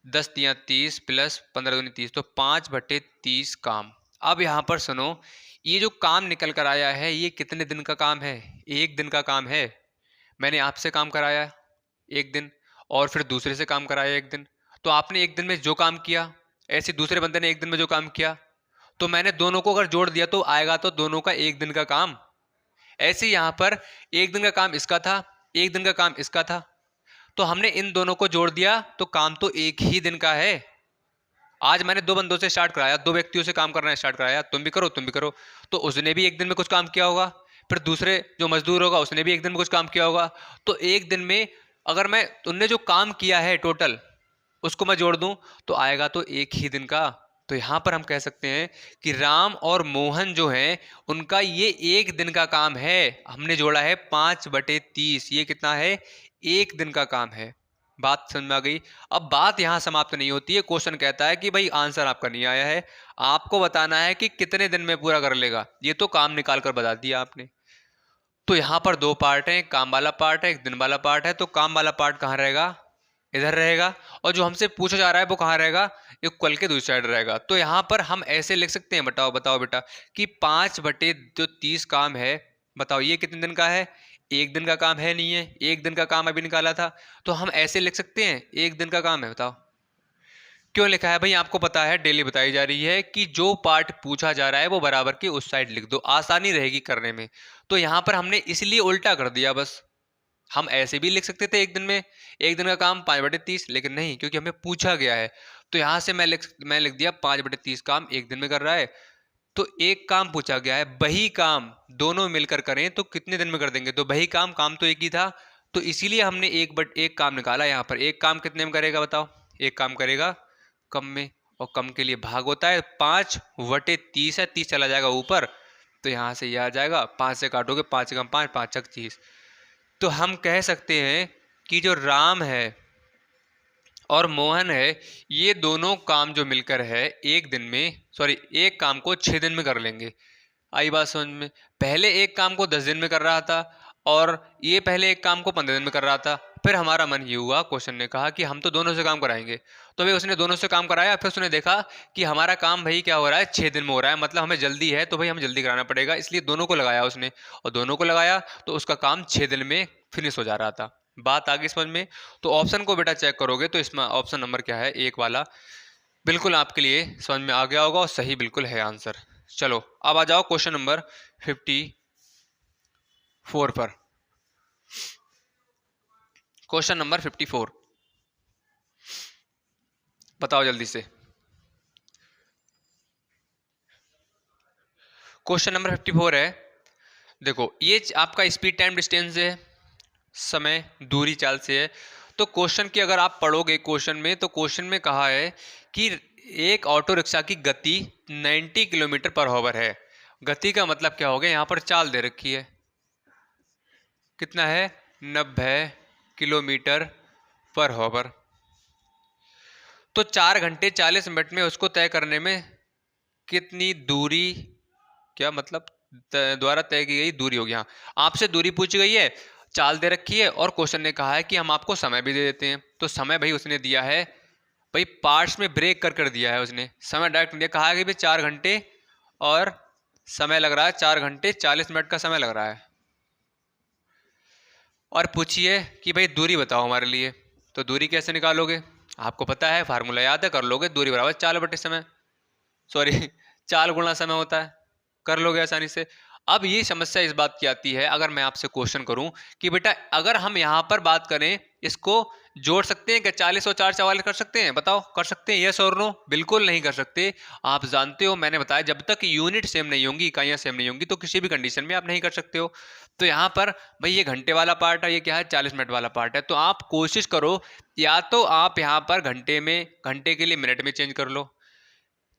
10 तियाँ 30 प्लस 15 दूनी 30, तो 5/30 काम। अब यहाँ पर सुनो, ये जो काम निकल कर आया है ये कितने दिन का काम है, एक दिन का काम है। मैंने आपसे काम कराया एक दिन, और फिर दूसरे से काम कराया एक दिन। तो आपने एक दिन में जो काम किया, ऐसे दूसरे बंदे ने एक दिन में जो काम किया, तो मैंने दोनों को अगर जोड़ दिया तो आएगा तो दोनों का एक दिन का काम। ऐसे ही यहाँ पर एक दिन का काम इसका था, एक दिन का काम इसका था, तो हमने इन दोनों को जोड़ दिया तो काम तो एक ही दिन का है। आज मैंने 2 बंदों से स्टार्ट कराया, 2 व्यक्तियों से काम करना स्टार्ट कराया, तुम भी करो तुम भी करो, तो उसने भी एक दिन में कुछ काम किया होगा। फिर दूसरे जो मजदूर होगा उसने भी एक दिन में कुछ काम किया होगा। तो एक दिन में अगर मैं तुमने जो काम किया है टोटल उसको मैं जोड़ दूं तो आएगा तो एक ही दिन का। तो यहाँ पर हम कह सकते हैं कि राम और मोहन जो हैं उनका ये एक दिन का काम है। हमने जोड़ा है 5/30, ये कितना है, एक दिन का काम है। बात समझ में आ गई। अब बात यहाँ समाप्त नहीं होती है, क्वेश्चन कहता है कि भाई आंसर आपका नहीं आया है, आपको बताना है कि कितने दिन में पूरा कर लेगा। ये तो काम निकाल कर बता दिया आपने। तो यहाँ पर 2 पार्ट हैं, एक काम वाला पार्ट है, एक दिन वाला पार्ट है। तो काम वाला पार्ट कहाँ रहेगा, इधर रहेगा, और जो हमसे पूछा जा रहा है वो कहाँ रहेगा, इक्वल के दूसरी साइड रहेगा। तो यहाँ पर हम ऐसे लिख सकते हैं, बताओ बताओ बेटा, कि 5/30 काम है। बताओ ये कितने दिन का है, एक दिन का काम है नहीं है, एक दिन का काम अभी निकाला था। तो हम ऐसे लिख सकते हैं एक दिन का काम है। बताओ क्यों लिखा है भाई, आपको पता है डेली बताई जा रही है कि जो पार्ट पूछा जा रहा है वो बराबर की उस साइड लिख दो, आसानी रहेगी करने में। तो यहाँ पर हमने इसलिए उल्टा कर दिया बस। हम ऐसे भी लिख सकते थे एक दिन का काम 5/30, लेकिन नहीं, क्योंकि हमें पूछा गया है। तो यहाँ से मैं लिख दिया 5/30 काम एक दिन में कर रहा है। तो एक काम पूछा गया है, वही काम दोनों मिलकर करें तो कितने दिन में कर देंगे? तो वही काम तो एक ही था, तो इसीलिए हमने एक काम निकाला। यहाँ पर एक काम कितने में करेगा बताओ? एक काम करेगा कम में, और कम के लिए भाग होता है 5/30 है, 30 चला जाएगा ऊपर, तो यहाँ से ये आ जाएगा, 5 से काटोगे 5 कम 5, 5 30। तो हम कह सकते हैं कि जो राम है और मोहन है, ये दोनों काम जो मिलकर है एक दिन में, सॉरी, एक काम को 6 दिन में कर लेंगे। आई बात समझ में? पहले एक काम को 10 दिन में कर रहा था, और ये पहले एक काम को 15 दिन में कर रहा था। फिर हमारा मन ये हुआ, क्वेश्चन ने कहा कि हम तो दोनों से काम कराएंगे। तो भाई उसने दोनों से काम कराया, फिर उसने देखा कि हमारा काम भाई क्या हो रहा है, 6 दिन में हो रहा है, मतलब हमें जल्दी है, तो भाई हमें जल्दी कराना पड़ेगा, इसलिए दोनों को लगाया उसने। और दोनों को लगाया तो उसका काम 6 दिन में फिनिश हो जा रहा था। बात आगे समझ में? तो ऑप्शन को बेटा चेक करोगे तो इसमें ऑप्शन नंबर क्या है, एक वाला, बिल्कुल आपके लिए समझ में आ गया होगा, और सही बिल्कुल है आंसर। चलो अब आ जाओ क्वेश्चन नंबर 54 पर। क्वेश्चन नंबर 54 बताओ जल्दी से। क्वेश्चन नंबर 54 है, देखो ये आपका स्पीड टाइम डिस्टेंस है, समय दूरी चाल से है। तो क्वेश्चन की अगर आप पढ़ोगे क्वेश्चन में, तो क्वेश्चन में कहा है कि एक ऑटो रिक्शा की गति 90 किलोमीटर पर आवर है। गति का मतलब क्या हो गया? यहाँ पर चाल दे रखी है, कितना है? 90 किलोमीटर पर आवर। तो 4 घंटे 40 मिनट में उसको तय करने में कितनी दूरी, क्या मतलब द्वारा तय की गई दूरी होगी? हाँ, आपसे दूरी पूछी गई है, चाल दे रखी है, और क्वेश्चन ने कहा है कि हम आपको समय भी दे देते हैं। तो समय भाई उसने दिया है, भाई पार्ट्स में ब्रेक कर दिया है उसने, समय डायरेक्ट नहीं दिया। कहा है कि भाई 4 घंटे और समय लग रहा है, 4 घंटे 40 मिनट का समय लग रहा है। और पूछिए कि भाई दूरी बताओ हमारे लिए। तो दूरी कैसे निकालोगे? आपको पता है, फार्मूला याद है, कर लोगे। दूरी बराबर चाल बटे समय, सॉरी चाल गुणा समय होता है, कर लोगे आसानी से। अब ये समस्या इस बात की आती है, अगर मैं आपसे क्वेश्चन करूं कि बेटा अगर हम यहां पर बात करें, इसको जोड़ सकते हैं क्या? 40 और 4 44 कर सकते हैं? बताओ, कर सकते हैं? यस और नो? बिल्कुल नहीं कर सकते। आप जानते हो, मैंने बताया जब तक यूनिट सेम नहीं होंगी, इकाइयां सेम नहीं होंगी, तो किसी भी कंडीशन में आप नहीं कर सकते हो। तो यहाँ पर भाई ये घंटे वाला पार्ट है, ये क्या है? 40 मिनट वाला पार्ट है। तो आप कोशिश करो, या तो आप यहाँ पर घंटे के लिए मिनट में चेंज कर लो,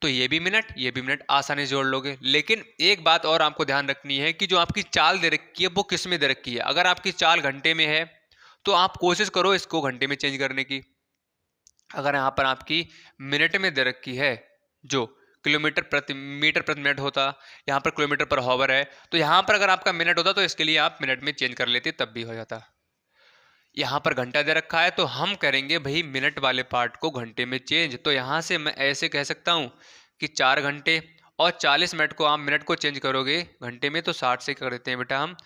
तो ये भी मिनट आसानी से जोड़ लोगे। लेकिन एक बात और आपको ध्यान रखनी है कि जो आपकी चाल दे रखी है वो किस में दे रखी है। अगर आपकी चाल घंटे में है तो आप कोशिश करो इसको घंटे में चेंज करने की। अगर यहाँ पर आपकी मिनट में दे रखी है, जो मीटर प्रति मिनट होता, यहाँ पर किलोमीटर पर हॉवर है, तो यहाँ पर अगर आपका मिनट होता तो इसके लिए आप मिनट में चेंज कर लेते, तब भी हो जाता। यहाँ पर घंटा दे रखा है तो हम करेंगे भाई मिनट वाले पार्ट को घंटे में चेंज। तो यहाँ से मैं ऐसे कह सकता हूँ कि 4 घंटे और 40 मिनट को आप मिनट को चेंज करोगे घंटे में, तो 60 से कर देते हैं बेटा, हम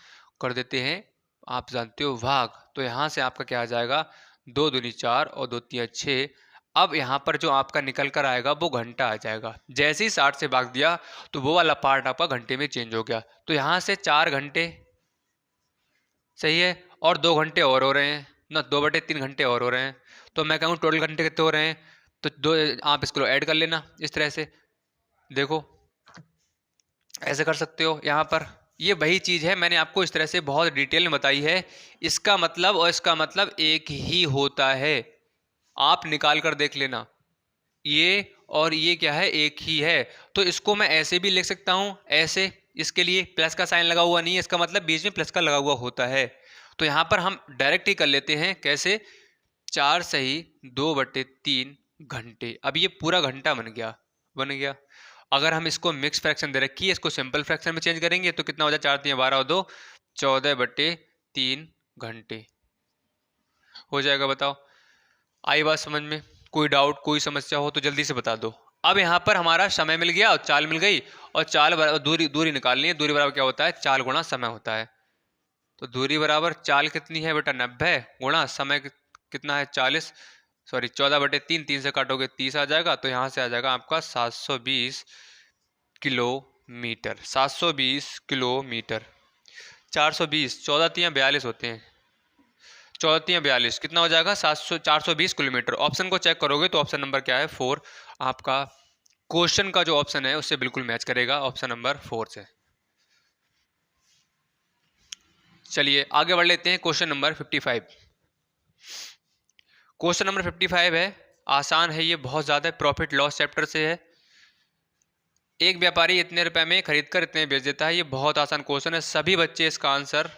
कर देते हैं, आप जानते हो, भाग। तो यहाँ से आपका क्या आ जाएगा? 2 दूनी 4 और 2 तिया 6। अब यहाँ पर जो आपका निकल कर आएगा वो घंटा आ जाएगा। जैसे ही 60 से भाग दिया तो वो वाला पार्ट आपका घंटे में चेंज हो गया। तो यहाँ से 4 घंटे सही है, और 2 घंटे और हो रहे हैं ना, 2/3 घंटे और हो रहे हैं। तो मैं कहूँ टोटल घंटे कितने हो रहे हैं? तो दो, आप इसको ऐड कर लेना इस तरह से। देखो ऐसे कर सकते हो यहाँ पर। ये वही चीज़ है, मैंने आपको इस तरह से बहुत डिटेल में बताई है। इसका मतलब और इसका मतलब एक ही होता है, आप निकाल कर देख लेना। ये और ये क्या है? एक ही है। तो इसको मैं ऐसे भी लिख सकता हूँ, ऐसे, इसके लिए प्लस का साइन लगा हुआ नहीं है, इसका मतलब बीच में प्लस का लगा हुआ होता है। तो यहाँ पर हम डायरेक्ट ही कर लेते हैं, कैसे? 4 सही 2/3 घंटे। अब ये पूरा घंटा बन गया। अगर हम इसको मिक्स फ्रैक्शन दे रखी है, इसको सिंपल फ्रैक्शन में चेंज करेंगे तो कितना हो जाए? 4 3 12 और 2 14/3 घंटे हो जाएगा। बताओ, आई बात समझ में? कोई डाउट, कोई समस्या हो तो जल्दी से बता दो। अब यहाँ पर हमारा समय मिल गया और चाल मिल गई, और चाल बराबर दूरी, दूरी निकालनी है। दूरी बराबर क्या होता है? चाल गुणा समय होता है। तो दूरी बराबर चाल कितनी है बेटा? 90 गुणा समय कितना है? 40, सॉरी 14/3, 3 से काटोगे 30 आ जाएगा। तो यहाँ से आ जाएगा आपका 720 किलोमीटर। 720 किलोमीटर, 420, 14 3 42 होते हैं, 14 या 42 कितना हो जाएगा? 420 किलोमीटर। ऑप्शन को चेक करोगे तो ऑप्शन नंबर क्या है? 4 आपका क्वेश्चन का जो ऑप्शन है उससे बिल्कुल मैच करेगा, ऑप्शन नंबर 4 से। चलिए आगे बढ़ लेते हैं क्वेश्चन नंबर 55। क्वेश्चन नंबर 55 है, आसान है ये, बहुत ज़्यादा प्रॉफिट लॉस चैप्टर से है। एक व्यापारी इतने रुपए में खरीद कर इतने बेच देता है। ये बहुत आसान क्वेश्चन है, सभी बच्चे इसका आंसर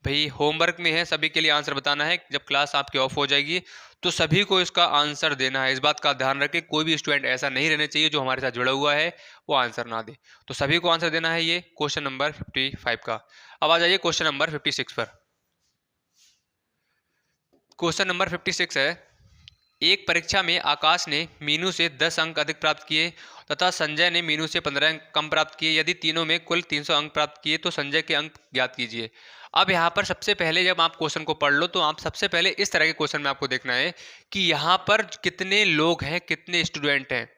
भाई होमवर्क में है, सभी के लिए आंसर बताना है। जब क्लास आपकी ऑफ हो जाएगी तो सभी को इसका आंसर देना है। इस बात का ध्यान रखें, कोई भी स्टूडेंट ऐसा नहीं रहना चाहिए जो हमारे साथ जुड़ा हुआ है वो आंसर ना दे। तो सभी को आंसर देना है ये क्वेश्चन नंबर 55 का। अब आ जाइए क्वेश्चन नंबर 56 पर। क्वेश्चन नंबर 56 है, एक परीक्षा में आकाश ने मीनू से 10 अंक अधिक प्राप्त किए तथा संजय ने मीनू से 15 अंक कम प्राप्त किए। यदि तीनों में कुल 300 अंक प्राप्त किए तो संजय के अंक ज्ञात कीजिए। अब यहाँ पर सबसे पहले जब आप क्वेश्चन को पढ़ लो तो आप सबसे पहले इस तरह के क्वेश्चन में आपको देखना है कि यहाँ पर कितने लोग हैं, कितने स्टूडेंट हैं,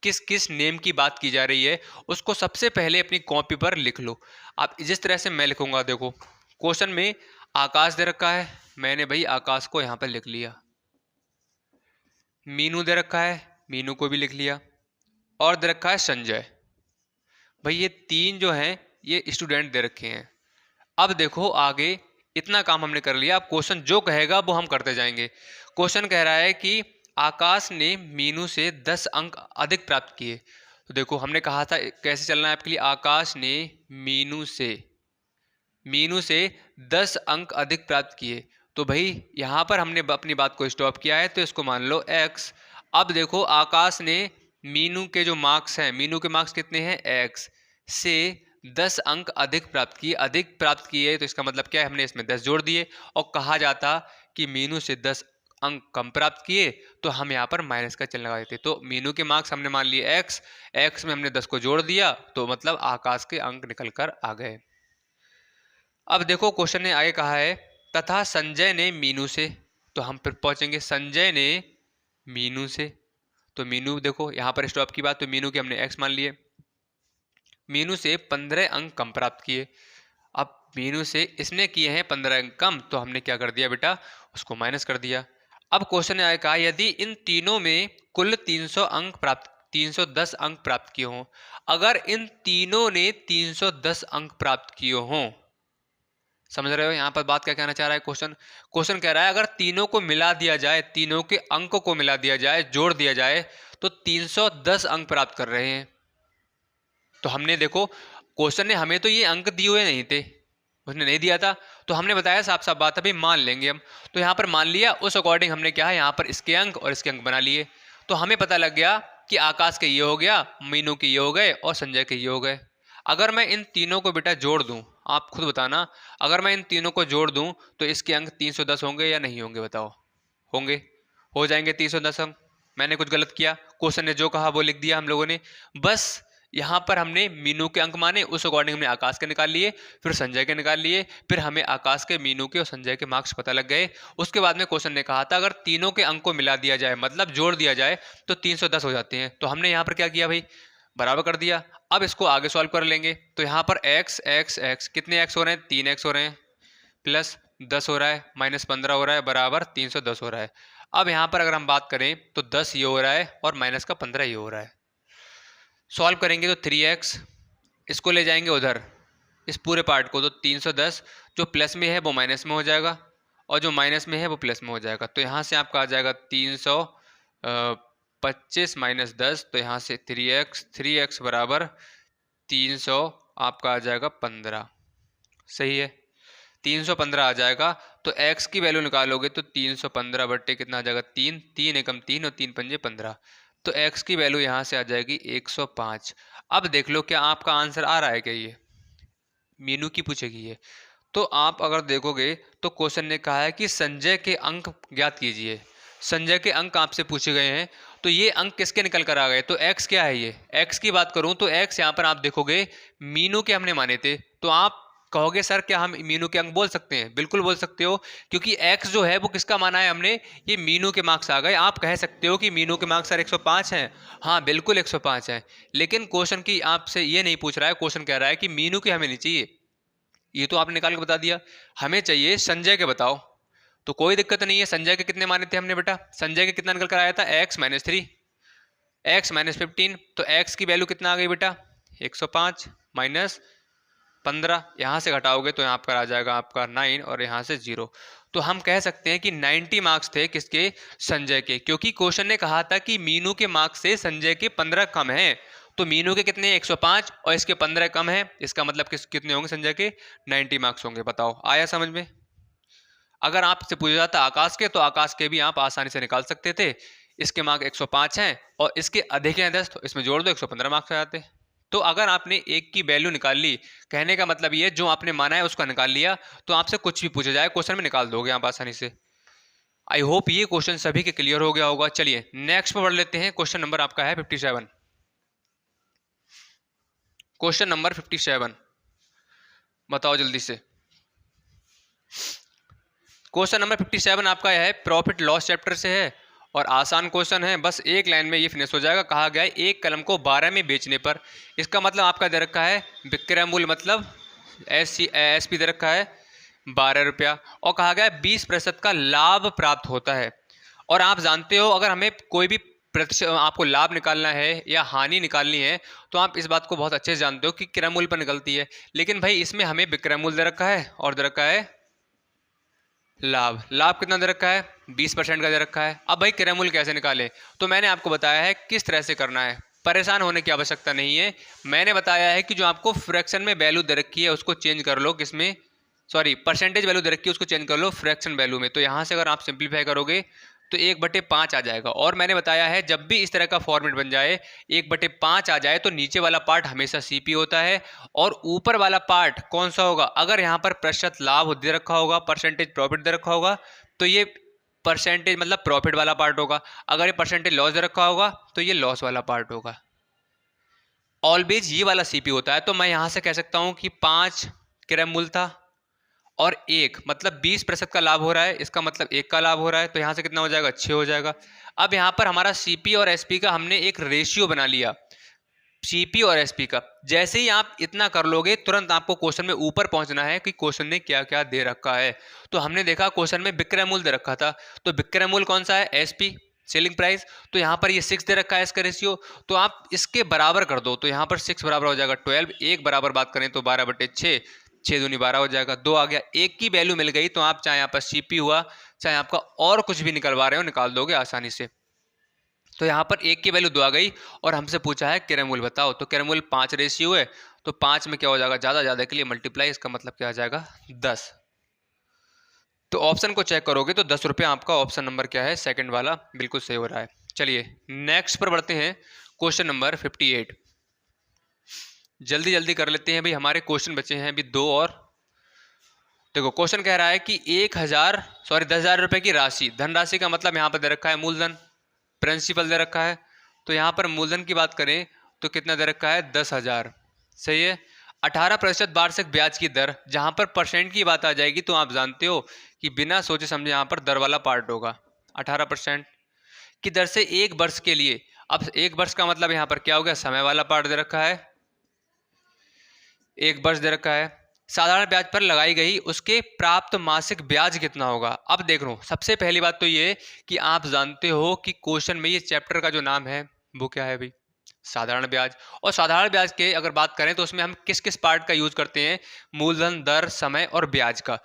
किस किस नेम की बात की जा रही है, उसको सबसे पहले अपनी कॉपी पर लिख लो। आप जिस तरह से मैं लिखूंगा, देखो क्वेश्चन में आकाश दे रखा है, मैंने भाई आकाश को यहाँ पर लिख लिया। मीनू दे रखा है, मीनू को भी लिख लिया। और दे रखा है संजय। भाई ये तीन जो हैं ये स्टूडेंट दे रखे हैं। अब देखो आगे इतना काम हमने कर लिया, अब क्वेश्चन जो कहेगा वो हम करते जाएंगे। क्वेश्चन कह रहा है कि आकाश ने मीनू से 10 अंक अधिक प्राप्त किए। तो देखो हमने कहा था कैसे चलना है आपके लिए, आकाश ने मीनू से 10 अंक अधिक प्राप्त किए। तो भाई यहाँ पर हमने अपनी बात को स्टॉप किया है तो इसको मान लो x। अब देखो आकाश ने मीनू के जो मार्क्स हैं, मीनू के मार्क्स कितने हैं? x से 10 अंक अधिक प्राप्त किए तो इसका मतलब क्या है? हमने इसमें 10 जोड़ दिए। और कहा जाता कि मीनू से 10 अंक कम प्राप्त किए तो हम यहाँ पर माइनस का चिन्ह लगा देते। तो मीनू के मार्क्स हमने मान लिए x में हमने 10 को जोड़ दिया तो मतलब आकाश के अंक निकल कर आ गए। अब देखो क्वेश्चन ने आगे कहा है तथा संजय ने मीनू से, तो हम फिर पहुंचेंगे संजय ने मीनू से। तो मीनू देखो यहाँ पर स्टॉप की बात, तो मीनू के हमने x मान लिए। मीनू से 15 अंक कम प्राप्त किए। अब मीनू से इसने किए हैं 15 अंक कम तो हमने क्या कर दिया बेटा? उसको माइनस कर दिया। अब क्वेश्चन ने आगे कहा यदि इन तीनों में कुल 310 अंक प्राप्त किए हों। अगर इन तीनों ने 310 अंक प्राप्त किए हों, समझ रहे हो यहाँ पर बात क्या कहना चाह रहा है क्वेश्चन कह रहा है अगर तीनों को मिला दिया जाए, तीनों के अंक को मिला दिया जाए, जोड़ दिया जाए तो 310 अंक प्राप्त कर रहे हैं। तो हमने देखो क्वेश्चन ने हमें तो ये अंक दिए हुए नहीं थे, उसने नहीं दिया था, तो हमने बताया साफ साफ बात है भाई मान लेंगे हम। तो यहाँ पर मान लिया, उस अकॉर्डिंग हमने क्या है यहाँ पर इसके अंक और इसके अंक बना लिए। तो हमें पता लग गया कि आकाश के ये हो गया, मीनू के ये हो गए और संजय के ये हो गए। अगर मैं इन तीनों को बेटा जोड़ दूं, आप खुद बताना, अगर मैं इन तीनों को जोड़ दूं तो इसके अंक 310 होंगे या नहीं होंगे? बताओ। होंगे, हो जाएंगे 310 अंक। मैंने कुछ गलत किया? क्वेश्चन ने जो कहा वो लिख दिया हम लोगों ने। बस यहाँ पर हमने मीनू के अंक माने, उस अकॉर्डिंग हमने आकाश के निकाल लिए, फिर संजय के निकाल लिए, फिर हमें आकाश के, मीनू के और संजय के मार्क्स पता लग गए। उसके बाद में क्वेश्चन ने कहा था अगर तीनों के अंक को मिला दिया जाए, मतलब जोड़ दिया जाए, तो 310 हो जाते हैं। तो हमने यहाँ पर क्या किया भाई? बराबर कर दिया। अब इसको आगे सॉल्व कर लेंगे। तो यहाँ पर x x x कितने x हो रहे हैं? 3x हो रहे हैं, प्लस 10 हो रहा है, माइनस 15 हो रहा है, बराबर 310 हो रहा है। अब यहाँ पर अगर हम बात करें तो 10 ये हो रहा है और माइनस का 15 ये हो रहा है। सॉल्व करेंगे तो 3x, इसको ले जाएंगे उधर इस पूरे पार्ट को, तो 310 जो प्लस में है वो माइनस में हो जाएगा और जो माइनस में है वो प्लस में हो जाएगा। तो यहाँ से आपका आ जाएगा 325 माइनस 10, तो यहाँ से 3x बराबर 300 आपका आ जाएगा 15। सही है, 315 आ जाएगा। तो x की वैल्यू निकालोगे तो 315 बट्टे कितना आ जाएगा? 3, 3 एकम 3 और 3 पंजे 15। तो x की वैल्यू यहाँ से आ जाएगी 105। अब देख लो क्या आपका आंसर आ रहा है क्या? ये मीनू की पूछेगी ये। तो आप अगर देखोगे तो क्वेश्चन ने कहा है कि संजय के अंक ज्ञात कीजिए। संजय के अंक आपसे पूछे गए हैं, तो ये अंक किसके निकल कर आ गए? तो x क्या है? ये x की बात करूं तो x यहाँ पर आप देखोगे मीनू के हमने माने थे। तो आप कहोगे सर क्या हम मीनू के अंक बोल सकते हैं? बिल्कुल बोल सकते हो, क्योंकि x जो है वो किसका माना है हमने? ये मीनू के मार्क्स आ गए। आप कह सकते हो कि मीनू के मार्क्स सर 105 हैं। हाँ बिल्कुल 105 हैं, लेकिन क्वेश्चन की आपसे ये नहीं पूछ रहा है। क्वेश्चन कह रहा है कि मीनू के हमें नहीं चाहिए, ये तो आपने निकाल के बता दिया, हमें चाहिए संजय के। बताओ, तो कोई दिक्कत नहीं है। संजय के कितने माने थे हमने बेटा? संजय के कितना निकल कर आया था? x-3 x-15। तो x की वैल्यू कितना आ गई बेटा? 105 माइनस 15, यहाँ से घटाओगे तो यहाँ पर आ जाएगा आपका 9 और यहाँ से 0। तो हम कह सकते हैं कि 90 मार्क्स थे किसके? संजय के, क्योंकि क्वेश्चन ने कहा था कि मीनू के मार्क्स से संजय के 15 कम हैं। तो मीनू के कितने? 105 और इसके 15 कम है, इसका मतलब कितने होंगे संजय के? 90 मार्क्स होंगे। बताओ आया समझ में? अगर आपसे पूछा जाता आकाश के, तो आकाश के भी आप आसानी से निकाल सकते थे। इसके मार्क्स 105 हैं और इसके अधिक हैं 10, तो इसमें जोड़ दो 115 मार्क्स आ जाते। तो अगर आपने एक की वैल्यू निकाल ली, कहने का मतलब ये जो आपने माना है उसका निकाल लिया, तो आपसे कुछ भी पूछा जाए क्वेश्चन में निकाल दोगे आप आसानी से। आई होप ये क्वेश्चन सभी के क्लियर हो गया होगा। चलिए नेक्स्ट पर बढ़ लेते हैं। क्वेश्चन नंबर आपका है 57। क्वेश्चन नंबर 57 बताओ जल्दी से। क्वेश्चन नंबर 57 आपका है प्रॉफिट लॉस चैप्टर से है और आसान क्वेश्चन है। बस एक लाइन में ये फिनिश हो जाएगा। कहा गया है एक कलम को 12 में बेचने पर, इसका मतलब आपका दे रखा है विक्रय मूल्य, मतलब एसपी दे रखा है 12 रुपया, और कहा गया है 20% का लाभ प्राप्त होता है। और आप जानते हो अगर हमें कोई भी प्रतिशत आपको लाभ निकालना है या हानि निकालनी है, तो आप इस बात को बहुत अच्छे से जानते हो कि क्रय मूल्य पर निकलती है। लेकिन भाई इसमें हमें विक्रय मूल्य दे रखा है और दे रखा है लाभ। लाभ कितना दे रखा है? 20% का दे रखा है। अब भाई क्रय मूल्य कैसे निकालें? तो मैंने आपको बताया है किस तरह से करना है। परेशान होने की आवश्यकता नहीं है। मैंने बताया है कि जो आपको फ्रैक्शन में वैल्यू दे रखी है उसको चेंज कर लो, किसमें? सॉरी, परसेंटेज वैल्यू दे रखी है उसको चेंज कर लो फ्रैक्शन वैल्यू में। तो यहाँ से अगर आप सिंप्लीफाई करोगे तो 1/5 आ जाएगा। और मैंने बताया है जब भी इस तरह का फॉर्मेट बन जाए 1/5 आ जाए तो नीचे वाला पार्ट हमेशा सीपी होता है और ऊपर वाला पार्ट कौन सा होगा? अगर यहाँ पर प्रतिशत लाभ दे रखा होगा, परसेंटेज प्रॉफिट दे रखा होगा, तो ये परसेंटेज मतलब प्रॉफिट वाला पार्ट होगा। अगर ये परसेंटेज लॉस दे रखा होगा तो ये लॉस वाला पार्ट होगा। ऑलवेज ये वाला सीपी होता है। तो मैं यहाँ से कह सकता हूँ कि 5 क्रय मूल्य था और 1 मतलब 20% का लाभ हो रहा है, इसका मतलब 1 का लाभ हो रहा है। तो यहाँ से कितना हो जाएगा? 6 हो जाएगा। अब यहाँ पर हमारा सीपी और एसपी का हमने एक रेशियो बना लिया, सीपी और एसपी का। जैसे ही आप इतना कर लोगे तुरंत आपको क्वेश्चन में ऊपर पहुंचना है कि क्वेश्चन ने क्या क्या दे रखा है। तो हमने देखा क्वेश्चन में विक्रय मूल्य दे रखा था, तो विक्रय मूल्य कौन सा है? SP, selling price. तो यहाँ पर ये 6 दे रखा है इसका रेशियो, तो आप इसके बराबर कर दो। तो यहाँ पर 6 बराबर हो जाएगा 12, एक बराबर बात करें तो 12/6, 6 दूनी 12 हो जाएगा, 2 आ गया। एक की वैल्यू मिल गई तो आप चाहे यहाँ पर सीपी हुआ चाहे आपका और कुछ भी निकलवा रहे हो निकाल दोगे आसानी से। तो यहाँ पर 1 की वैल्यू 2 आ गई और हमसे पूछा है क्रय मूल्य बताओ। तो क्रय मूल्य 5 रेशियो है, तो 5 में क्या हो जाएगा? ज़्यादा के लिए मल्टीप्लाई, इसका मतलब क्या आ जाएगा? 10। तो ऑप्शन को चेक करोगे तो 10 रुपये आपका ऑप्शन नंबर क्या है? सेकंड वाला बिल्कुल सही हो रहा है। चलिए नेक्स्ट पर बढ़ते हैं। क्वेश्चन नंबर 58 जल्दी कर लेते हैं भाई, हमारे क्वेश्चन बचे हैं अभी 2 और। देखो क्वेश्चन कह रहा है कि 10,000 रुपए की राशि, धनराशि का मतलब यहाँ पर दे रखा है मूलधन, प्रिंसिपल दे रखा है। तो यहाँ पर मूलधन की बात करें तो कितना दे रखा है? 10,000। सही है। 18% वार्षिक ब्याज की दर, जहाँ पर परसेंट की बात आ जाएगी तो आप जानते हो कि बिना सोचे समझे यहाँ पर दर वाला पार्ट होगा। 18% की दर से 1 वर्ष के लिए, अब 1 वर्ष का मतलब यहाँ पर क्या हो गया? समय वाला पार्ट दे रखा है, 1 वर्ष दे रखा है। साधारण ब्याज पर लगाई गई उसके प्राप्त मासिक ब्याज कितना होगा? अब देख लो, सबसे पहली बात तो ये कि आप जानते हो कि क्वेश्चन में ये चैप्टर का जो नाम है वो क्या है भाई? साधारण ब्याज। और साधारण ब्याज के अगर बात करें तो उसमें हम किस किस पार्ट का यूज करते हैं? मूलधन, दर, समय और ब्याज का।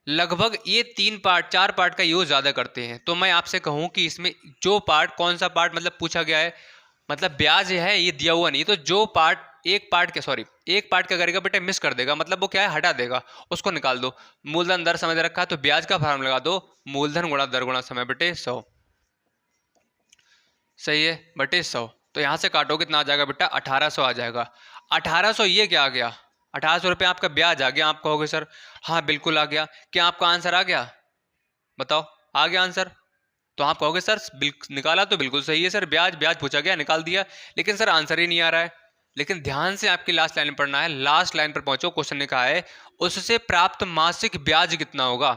लगभग ये 4 पार्ट का यूज ज्यादा करते हैं। तो मैं आपसे कहूं कि इसमें जो पार्ट, कौन सा पार्ट मतलब पूछा गया है, मतलब ब्याज है ये दिया हुआ नहीं, तो जो पार्ट एक पार्ट क्या करेगा बेटा? मिस कर देगा, मतलब वो क्या है? हटा देगा, उसको निकाल दो। मूलधन, दर, समय दे रखा है तो ब्याज का फार्मूला लगा दो, मूलधन गुणा दर गुणा समय बटे 100। सही है, बटे 100। तो यहां से काटो कितना आ जाएगा बेटा? 1800 आ जाएगा। 1800 ये क्या आ गया? 1800 रुपये आपका ब्याज आ गया। आप कहोगे सर हाँ बिल्कुल आ गया। क्या आपका आंसर आ गया? बताओ, आ गया आंसर? तो आप कहोगे सर निकाला तो बिल्कुल सही है सर, ब्याज पूछा गया निकाल दिया, लेकिन सर आंसर ही नहीं आ रहा है। लेकिन ध्यान से आपकी लास्ट लाइन पढ़ना है। लास्ट लाइन पर पहुंचो, क्वेश्चन ने कहा है उससे प्राप्त मासिक ब्याज कितना होगा।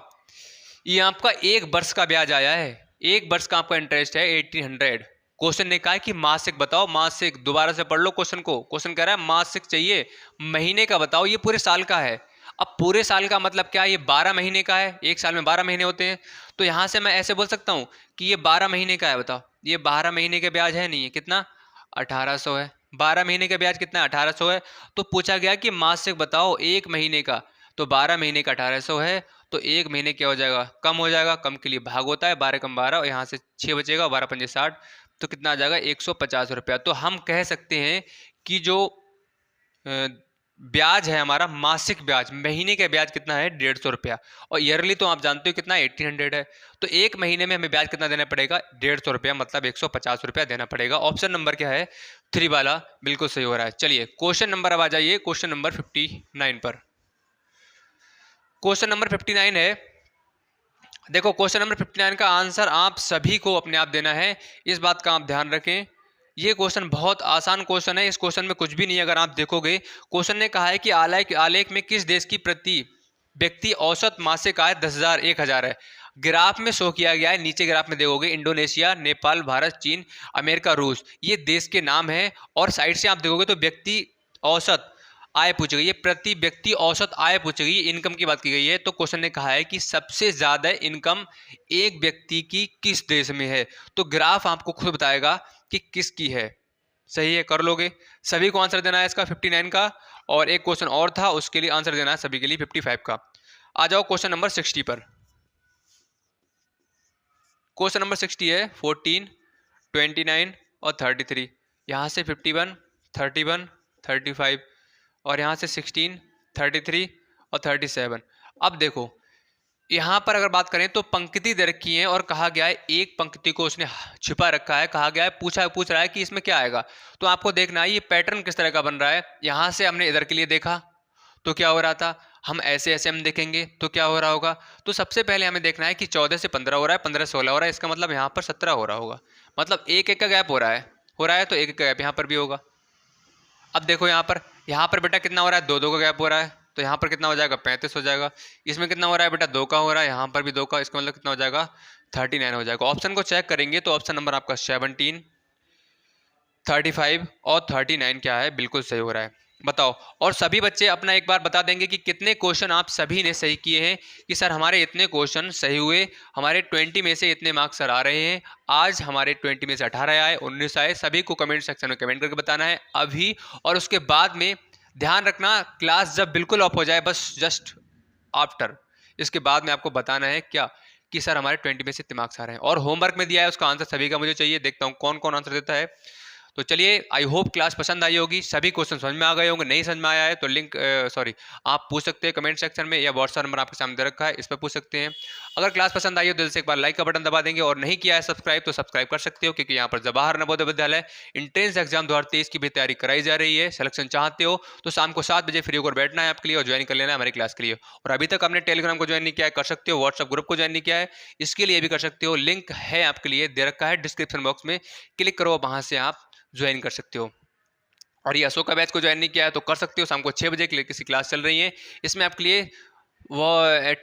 ये आपका 1 वर्ष का ब्याज आया है, 1 वर्ष का आपका इंटरेस्ट है 1800। क्वेश्चन ने कहा है कि मासिक बताओ, मासिक। दोबारा से पढ़ लो क्वेश्चन को। क्वेश्चन कह रहा है मासिक चाहिए, महीने का बताओ, ये पूरे साल का है। अब पूरे साल का मतलब क्या, ये 12 महीने का है, एक साल में 12 महीने होते हैं, तो यहाँ से मैं ऐसे बोल सकता हूँ कि ये 12 महीने का है। बताओ ये 12 महीने के ब्याज है नहीं है, कितना 1800 है। 12 महीने का ब्याज कितना 1800 है। तो पूछा गया कि मासिक बताओ एक महीने का, तो 12 महीने का 1800 है, तो एक महीने क्या हो जाएगा, कम हो जाएगा, कम के लिए भाग होता है, 12 कम 12 और यहाँ से 6 बचेगा, 12 पंजे 60, तो कितना आ जाएगा 150 रुपया। तो हम कह सकते हैं कि जो ब्याज है हमारा, मासिक ब्याज, महीने का ब्याज कितना है 150 रुपया, और ईयरली तो आप जानते हो कितना 1800 है। तो एक महीने में हमें ब्याज कितना देना पड़ेगा 150 रुपया, मतलब 150 रुपया देना पड़ेगा। ऑप्शन नंबर क्या है 3 वाला बिल्कुल सही हो रहा है। चलिए क्वेश्चन नंबर अब आ जाइए क्वेश्चन नंबर 59 पर। क्वेश्चन नंबर 59 है, देखो क्वेश्चन नंबर 59 का आंसर आप सभी को अपने आप देना है, इस बात का आप ध्यान रखें। ये क्वेश्चन बहुत आसान क्वेश्चन है, इस क्वेश्चन में कुछ भी नहीं है। अगर आप देखोगे क्वेश्चन ने कहा है कि आलेख में किस देश की प्रति व्यक्ति औसत मासिक आय 10,000 1,000 है। ग्राफ में शो किया गया है, नीचे ग्राफ में देखोगे इंडोनेशिया, नेपाल, भारत, चीन, अमेरिका, रूस, ये देश के नाम है। और साइड से आप देखोगे तो व्यक्ति औसत आय पूछी गई है, प्रति व्यक्ति औसत आय पूछी गई है, इनकम की बात की गई है। तो क्वेश्चन ने कहा है कि सबसे ज्यादा इनकम एक व्यक्ति की किस देश में है। तो ग्राफ आपको खुद बताएगा कि किसकी है। सही है, कर लोगे। सभी को आंसर देना है इसका 59 का, और एक क्वेश्चन और था उसके लिए आंसर देना है सभी के लिए 55 का। आ जाओ क्वेश्चन नंबर 60 पर। क्वेश्चन नंबर 60 है 14, 29 और 33। यहाँ से 51, 31, 35 और यहाँ से 16, 33 और 37। अब देखो यहाँ पर अगर बात करें तो पंक्ति दे रखी है और कहा गया है एक पंक्ति को उसने छिपा रखा है, कहा गया है पूछ रहा है कि इसमें क्या आएगा। तो आपको देखना है ये पैटर्न किस तरह का बन रहा है। यहाँ से हमने इधर के लिए देखा तो क्या हो रहा था, हम ऐसे ऐसे हम देखेंगे तो क्या हो रहा होगा। तो सबसे पहले हमें देखना है कि 14 से 15 हो रहा है, 15 से 16 हो रहा है, इसका मतलब यहाँ पर 17 हो रहा होगा। मतलब एक एक का गैप हो रहा है तो एक एक का गैप यहाँ पर भी होगा। अब देखो यहाँ पर बेटा कितना हो रहा है, 2 2 का गैप हो रहा है, तो यहाँ पर कितना हो जाएगा 35 हो जाएगा। इसमें कितना हो रहा है बेटा 2 का हो रहा है, यहाँ पर भी 2 का, इसका मतलब कितना हो जाएगा 39 हो जाएगा। ऑप्शन को चेक करेंगे तो ऑप्शन नंबर आपका 17, 35 और 39 क्या है, बिल्कुल सही हो रहा है। बताओ, और सभी बच्चे अपना एक बार बता देंगे कि कितने क्वेश्चन आप सभी ने सही किए हैं, कि सर हमारे इतने क्वेश्चन सही हुए, हमारे 20 में से इतने मार्क्स सर आ रहे हैं। आज हमारे 20 में से 18 आए, 19 आए। सभी को कमेंट सेक्शन में कमेंट करके बताना है अभी। और उसके बाद में ध्यान रखना, क्लास जब बिल्कुल ऑफ हो जाए, बस जस्ट आफ्टर, इसके बाद में आपको बताना है क्या, कि सर हमारे 20 में से इतने मार्क्स आ रहे हैं। और होमवर्क में दिया है उसका आंसर सभी का मुझे चाहिए, देखता हूँ कौन कौन आंसर देता है। तो चलिए, आई होप क्लास पसंद आई होगी, सभी क्वेश्चन समझ में आ गए होंगे। नहीं समझ में आया है तो लिंक आप पूछ सकते हैं कमेंट सेक्शन में, या व्हाट्सएप नंबर आपके सामने दे रखा है, इस पर पूछ सकते हैं। अगर क्लास पसंद आई हो दिल से एक बार लाइक का बटन दबा देंगे, और नहीं किया है सब्सक्राइब तो सब्सक्राइब कर सकते हो, क्योंकि यहाँ पर जवाहर नवोदय विद्यालय इंट्रेंस एग्जाम 2023 की भी तैयारी कराई जा रही है। सिलेक्शन चाहते हो तो शाम को 7 बजे फ्री होकर बैठना है आपके लिए और ज्वाइन कर लेना है हमारी क्लास के लिए। और अभी तक आपने टेलीग्राम को ज्वाइन नहीं किया है, कर सकते हो। व्हाट्सएप ग्रुप को ज्वाइन नहीं किया है, इसके लिए भी कर सकते हो। लिंक है आपके लिए दे रखा है डिस्क्रिप्शन बॉक्स में, क्लिक करो, वहां से आप ज्वाइन कर सकते हो। और ये अशोका बैच को ज्वाइन नहीं किया है तो कर सकते हो, शाम को 6 बजे के लिए किसी क्लास चल रही है, इसमें आपके लिए वो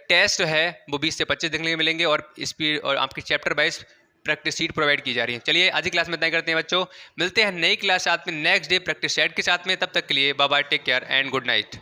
टेस्ट है वो 20 से 25 देखने को मिलेंगे, और स्पीड और आपकी chapter wise practice seat provide की जा रही है। चलिए आज की क्लास में इतना ही करते हैं बच्चों, मिलते हैं नई क्लास साथ में नेक्स्ट डे प्रैक्टिस सेट के साथ में। तब तक के लिए bye bye, take care and good night.